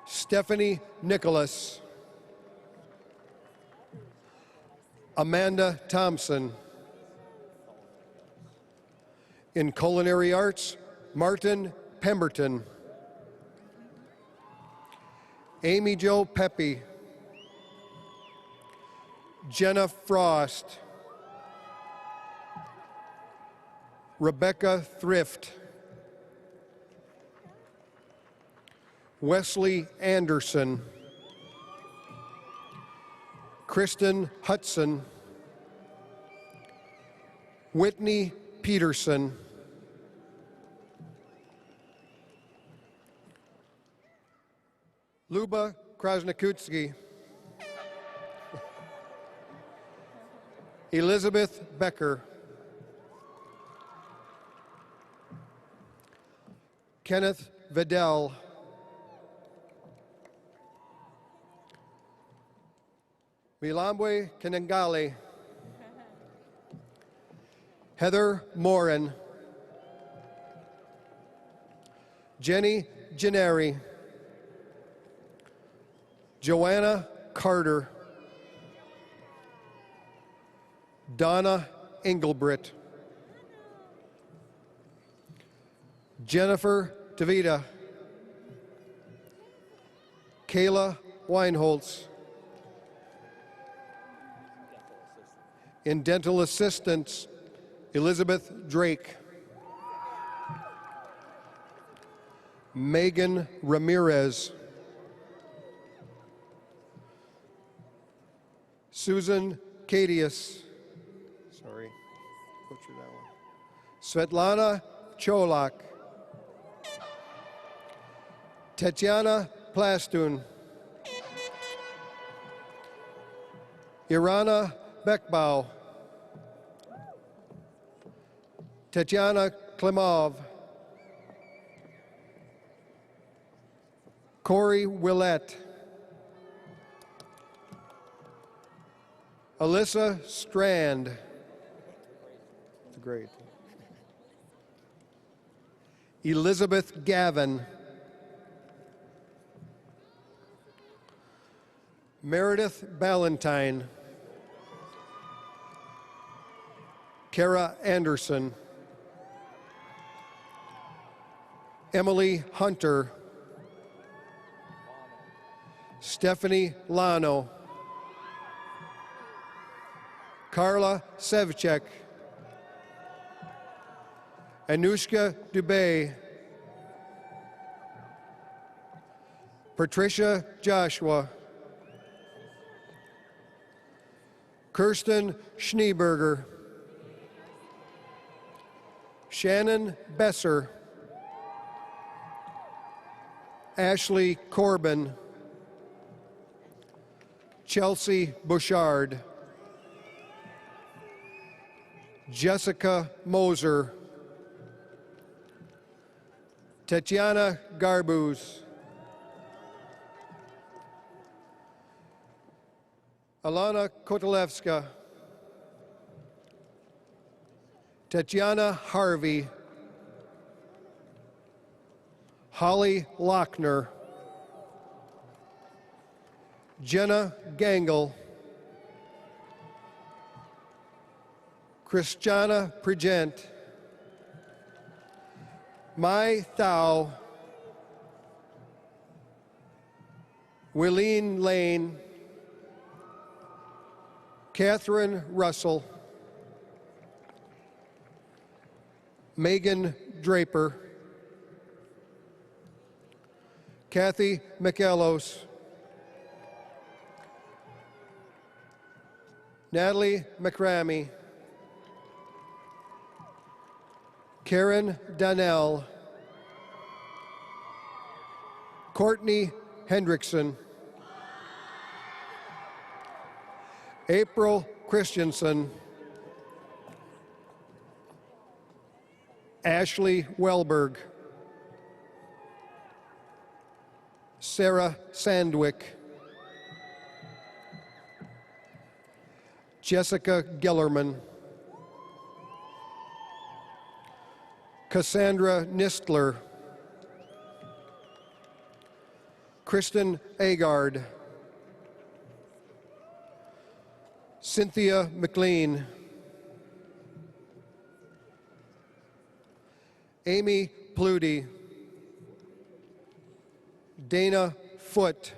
Stephanie Nicholas. Amanda Thompson. In culinary arts, Martin Pemberton. Amy Jo Pepe. Jenna Frost. Rebecca Thrift. Wesley Anderson, Kristen Hudson, Whitney Peterson, Luba Krasnokutski, Elizabeth Becker, Kenneth Vidal, Milambwe Kanangali, Heather Morin, Jenny Gennari, Joanna Carter, Donna Engelbrit, Jennifer DeVita, Kayla Weinholz, in dental assistance, Elizabeth Drake, Megan Ramirez, Susan Cadius, sorry, butchered that one. Svetlana Cholak, Tatiana Plastun, Irana Bekbau, Tatiana Klimov, Corey Willett, Alyssa Strand, that's great, Elizabeth Gavin, Meredith Ballantyne, Kara Anderson, Emily Hunter, Stephanie Lano, Carla Sevchek, Anushka Dubé, Patricia Joshua, Kirsten Schneeberger, Shannon Besser, Ashley Corbin, Chelsea Bouchard, Jessica Moser, Tatiana Garbuz, Alana Kotelevska, Tatiana Harvey, Holly Lochner, Jenna Gangle, Christiana Pregent, Mai Thao, Willeen Lane, Catherine Russell, Megan Draper, Kathy McEllos, Natalie McRamey, Karen Donnell, Courtney Hendrickson, April Christensen, Ashley Welberg, Sarah Sandwick, Jessica Gellerman, Cassandra Nistler, Kristen Agard, Cynthia McLean, Amy Pluty, Dana Foote.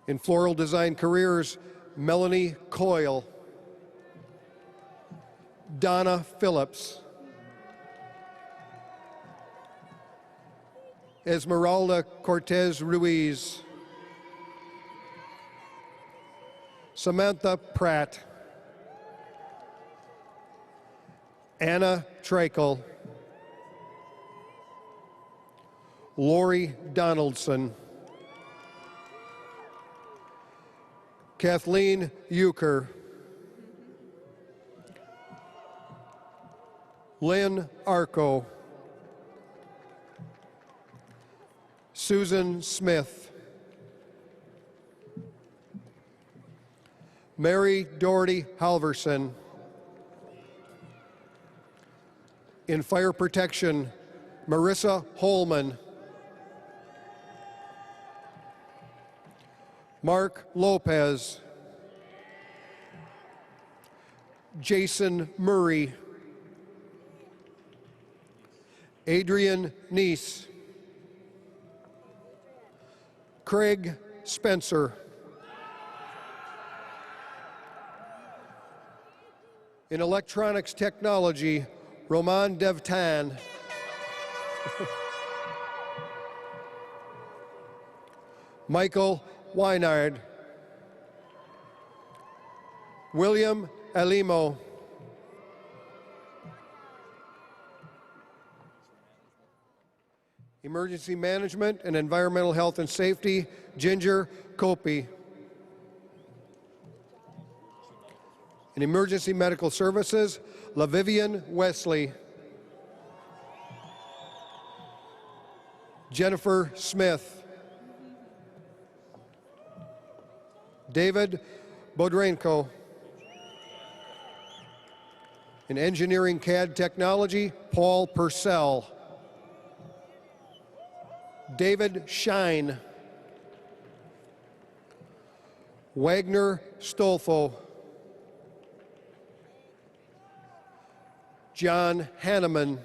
In floral design careers, Melanie Coyle, Donna Phillips, Esmeralda Cortez Ruiz, Samantha Pratt, Anna Trakel, Lori Donaldson, Kathleen Euchre, Lynn Arco, Susan Smith, Mary Doherty Halverson. In fire protection, Marissa Holman, Mark Lopez, Jason Murray, Adrian Neese, Craig Spencer. In electronics technology, Roman Devtan, Michael Weinard, William Alimo, Emergency Management and Environmental Health and Safety, Ginger Copey. In Emergency Medical Services, LaVivian Wesley, Jennifer Smith, David Bodrenko. In Engineering CAD Technology, Paul Purcell, David Shine, Wagner Stolfo, John Hanneman,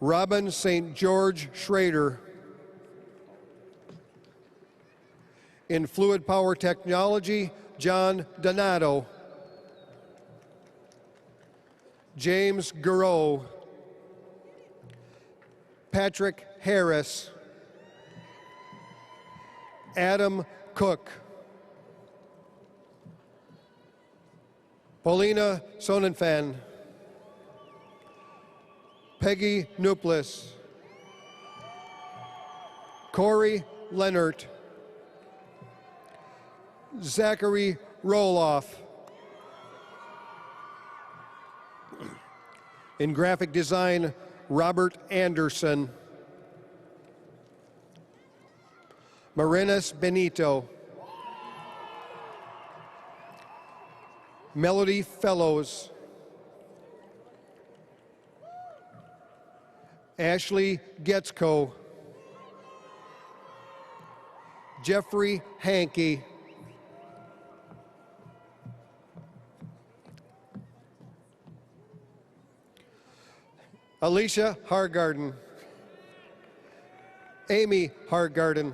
Robin St. George Schrader. In Fluid Power Technology, John Donato, James Garreau, Patrick Harris, Adam Cook, Paulina Sonnenfan, Peggy Nuplis, Corey Leonard, Zachary Roloff. In graphic design, Robert Anderson, Marinas Benito, Melody Fellows, Ashley Getzko, Jeffrey Hankey, Alicia Hargarden, Amy Hargarden,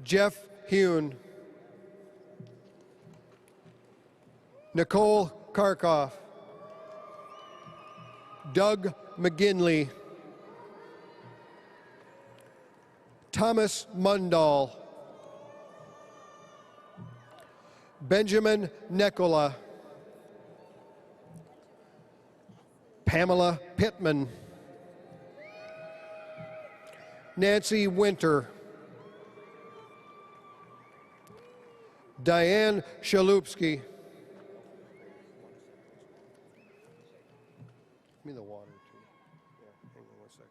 Jeff Hune, Nicole Karkoff, Doug McGinley, Thomas Mundahl, Benjamin Nekola, Pamela Pittman, Nancy Winter, Diane Shalupski. Give me the water too. Yeah, hang on 1 second.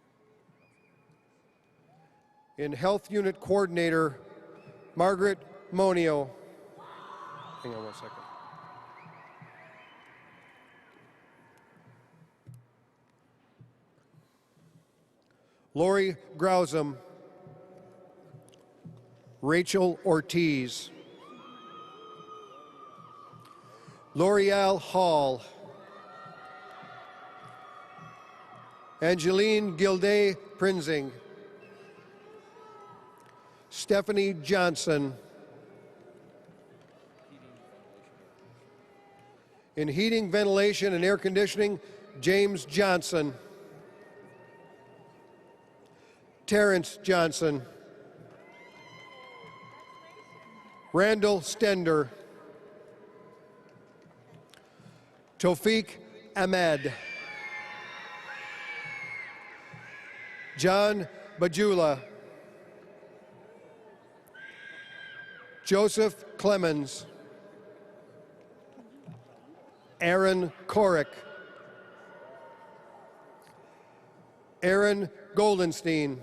In Health Unit Coordinator, Margaret Monio. Hang on 1 second. Lori Grausam, Rachel Ortiz, L'Oreal Hall, Angeline Gilday Prinzing, Stephanie Johnson. In Heating, Ventilation, and Air Conditioning, James Johnson. Terrence Johnson, Randall Stender, Tofik Ahmed, John Bajula, Joseph Clemens, Aaron Korick, Aaron Goldenstein,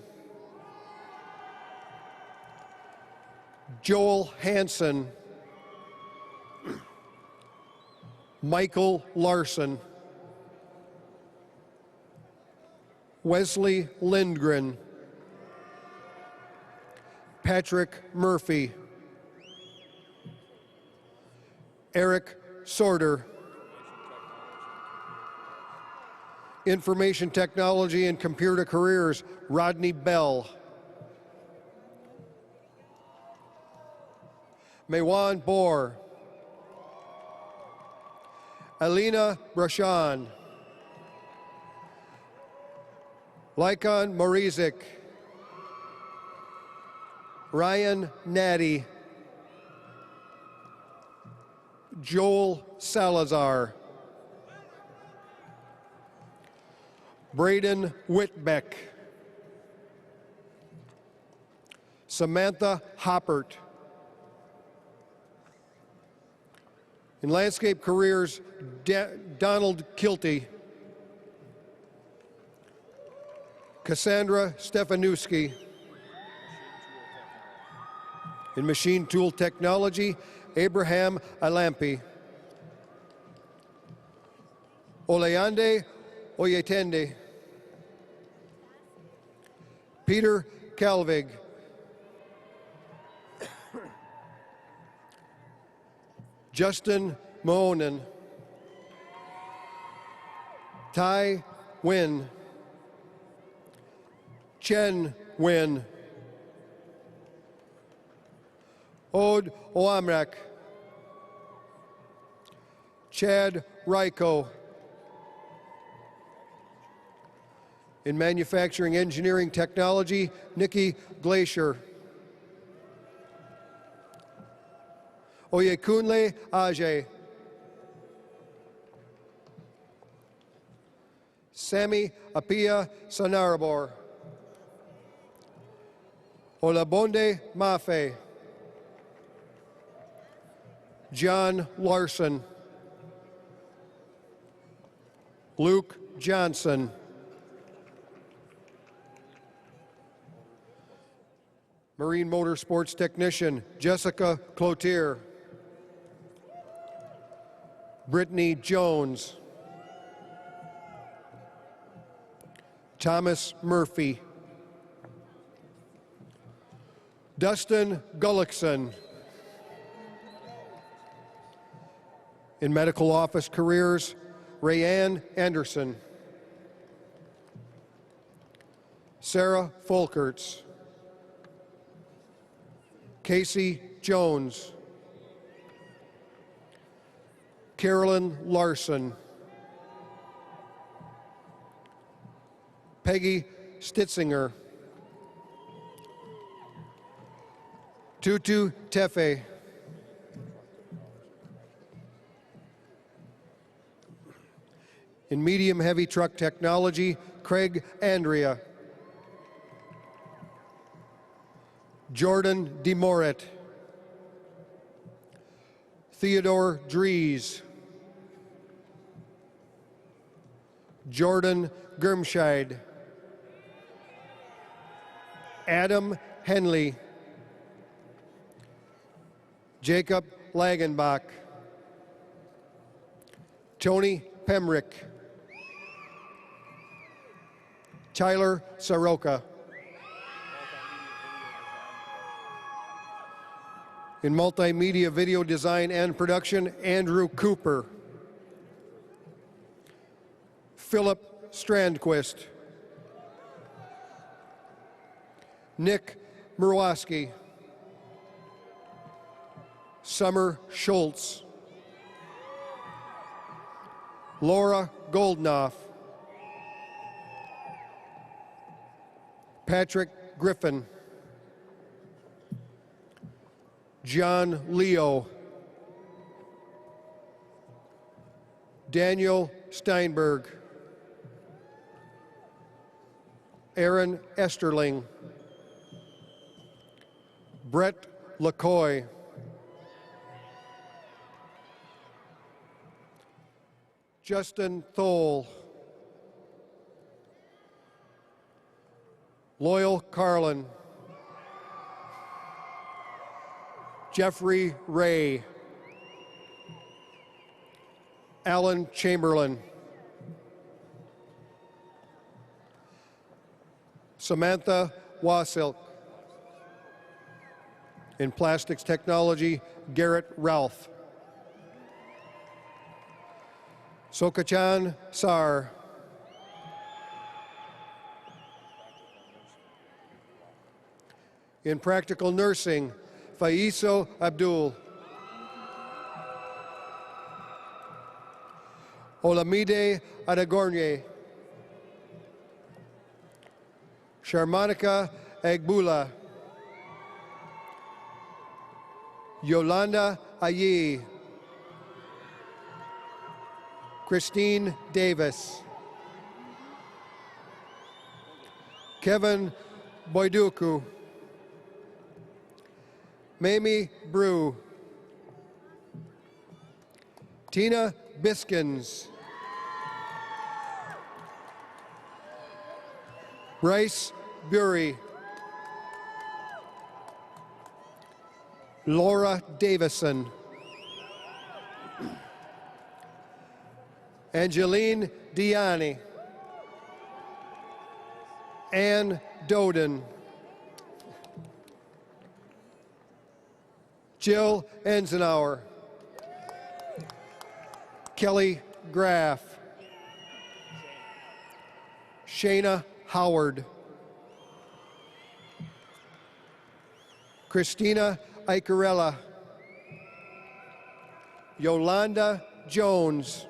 Joel Hansen, Michael Larson, Wesley Lindgren, Patrick Murphy, Eric Sorter, Information Technology and Computer Careers, Rodney Bell, Maywan Bohr, Alina Brashan, Lycon Morizik, Ryan Natty, Joel Salazar, Braden Whitbeck, Samantha Hoppert. In landscape careers, Donald Kilty, Cassandra Stefanewski. In machine tool technology, Abraham Alampi, Oleyande Oyetende, Peter Calvig, Justin Moonen, Tai Nguyen, Chen Nguyen, Od Oamrak, Chad Ryko. In manufacturing engineering technology, Nikki Glacier, Oyekunle Ajay, Sami Apia Sanarabor, Olabonde Mafe, John Larson, Luke Johnson, Marine Motorsports Technician, Jessica Cloutier, Brittany Jones, Thomas Murphy, Dustin Gullickson. In medical office careers, Rayanne Anderson, Sarah Folkerts, Casey Jones, Carolyn Larson, Peggy Stitzinger, Tutu Tefe, in medium heavy truck technology, Craig Andrea, Jordan DeMoret, Theodore Dries, Jordan Germscheid, Adam Henley, Jacob Lagenbach, Tony Pemrick, Tyler Soroka. In multimedia video design and production, Andrew Cooper, Philip Strandquist, Nick Murwaski, Summer Schultz, Laura Goldnoff, Patrick Griffin, John Leo, Daniel Steinberg, Aaron Esterling, Brett LaCoy, Justin Thole, Loyal Carlin, Jeffrey Ray, Alan Chamberlain, Samantha Wasilk. In plastics technology, Garrett Ralph. Sokachan Sar. In practical nursing, Faiso Abdul. Olamide Adagornie. Sharmonica Agbula. Yolanda Ayi. Christine Davis. Kevin Boyduku. Mamie Brew. Tina Biskins. Bryce Bury. Laura Davison. Angeline Diani. Ann Doden. Jill Enzenauer. Kelly Graff. Shayna Howard. Christina Icarella. Yolanda Jones.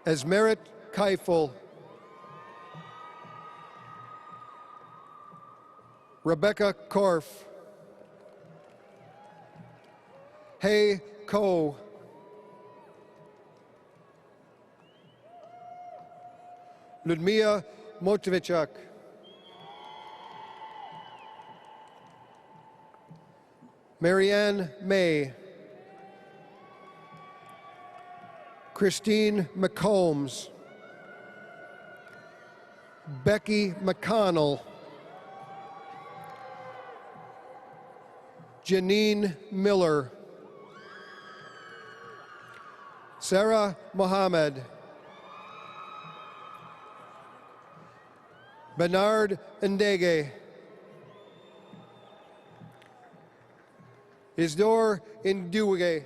Esmerit Keifel. Rebecca Korf. Hay Ko. Ludmila Motovichuk. Marianne May. Christine McCombs. Becky McConnell. Janine Miller. Sarah Mohammed. Bernard Ndege. Isdor Induige.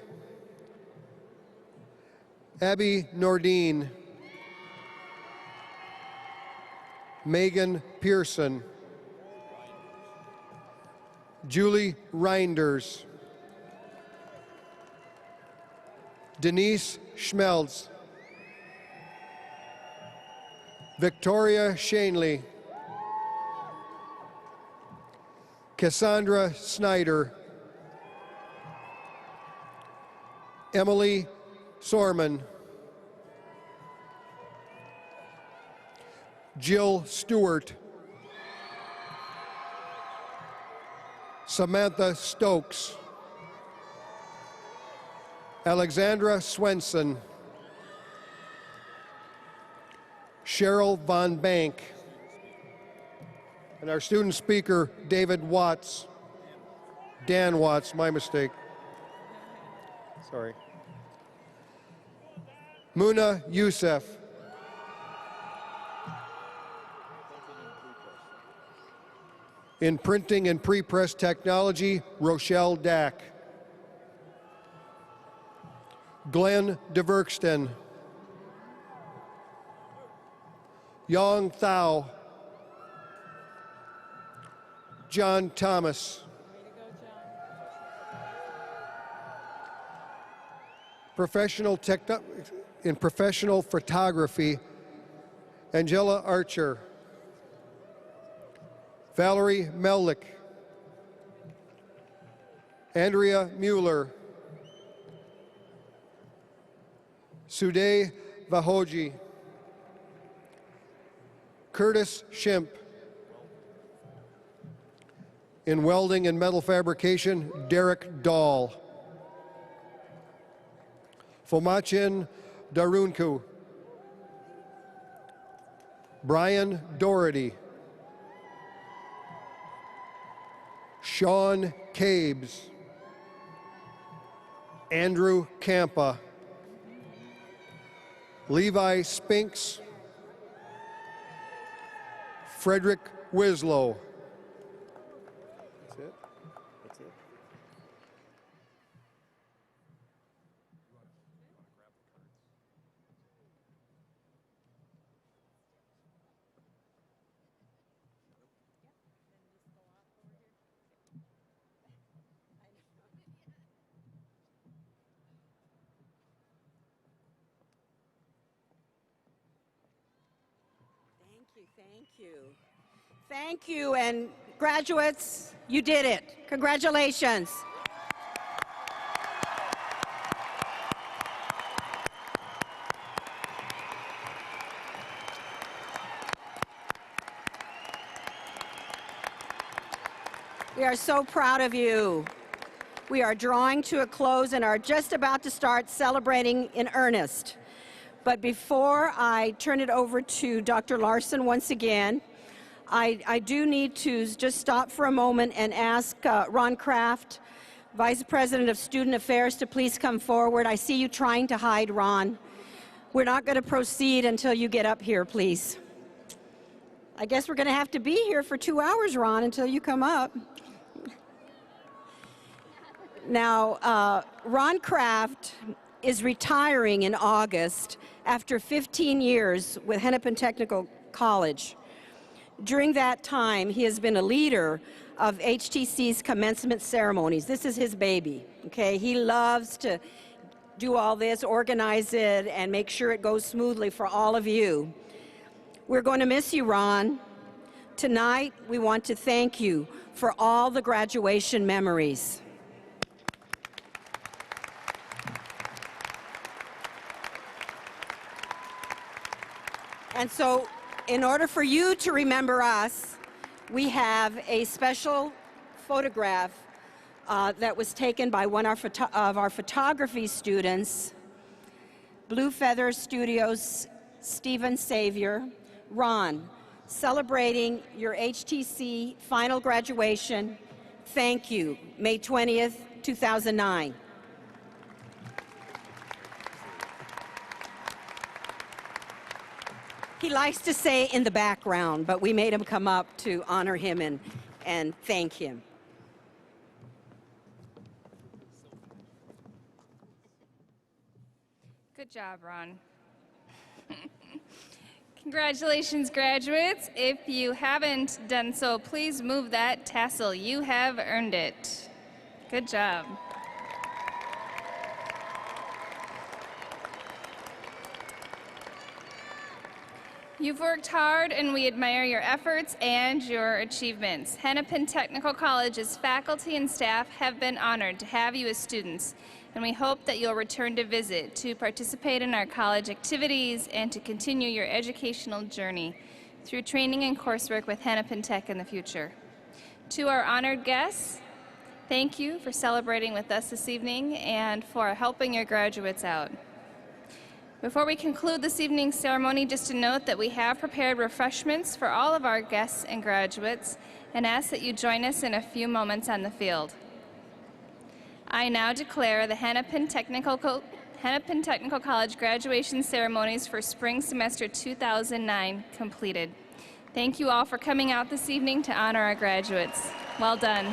Abby Nordine. Megan Pearson. Julie Reinders. Denise Schmelz. Victoria Shanley. Cassandra Snyder. Emily Sorman. Jill Stewart. Samantha Stokes. Alexandra Swenson. Cheryl Von Bank. And our student speaker, David Watts. Dan Watts, my mistake. Sorry. Muna Youssef. In printing and pre-press technology, Rochelle Dack. Glenn DeVerksten. Yong Thao. John Thomas. In professional photography, Angela Archer. Valerie Melnick, Andrea Mueller, Suday Vahoji, Curtis Shimp. In welding and metal fabrication, Derek Dahl. Fomachin Darunku, Brian Doherty, Sean Cabes, Andrew Campa, Levi Spinks, Frederick Wislow. That's it. That's it. Thank you. Thank you, and graduates, you did it. Congratulations. We are so proud of you. We are drawing to a close and are just about to start celebrating in earnest. But before I turn it over to Dr. Larson once again, I do need to just stop for a moment and ask Ron Kraft, Vice President of Student Affairs, to please come forward. I see you trying to hide, Ron. We're not going to proceed until you get up here, please. I guess we're going to have to be here for 2 hours, Ron, until you come up. Now, Ron Kraft is retiring in August after 15 years with Hennepin Technical College. During that time, he has been a leader of HTC's commencement ceremonies. This is his baby, okay? He loves to do all this, organize it, and make sure it goes smoothly for all of you. We're going to miss you, Ron. Tonight, we want to thank you for all the graduation memories. And so, in order for you to remember us, we have a special photograph that was taken by one of our photography students, Blue Feather Studios, Stephen Savior. Ron, celebrating your HTC final graduation. Thank you. May 20th, 2009. He likes to say in the background, but we made him come up to honor him and thank him. Good job, Ron. Congratulations, graduates. If you haven't done so, please move that tassel. You have earned it. Good job. You've worked hard, and we admire your efforts and your achievements. Hennepin Technical College's faculty and staff have been honored to have you as students, and we hope that you'll return to visit, to participate in our college activities, and to continue your educational journey through training and coursework with Hennepin Tech in the future. To our honored guests, thank you for celebrating with us this evening and for helping your graduates out. Before we conclude this evening's ceremony, just a note that we have prepared refreshments for all of our guests and graduates and ask that you join us in a few moments on the field. I now declare the Hennepin Technical College graduation ceremonies for spring semester 2009 completed. Thank you all for coming out this evening to honor our graduates. Well done.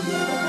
Thank you.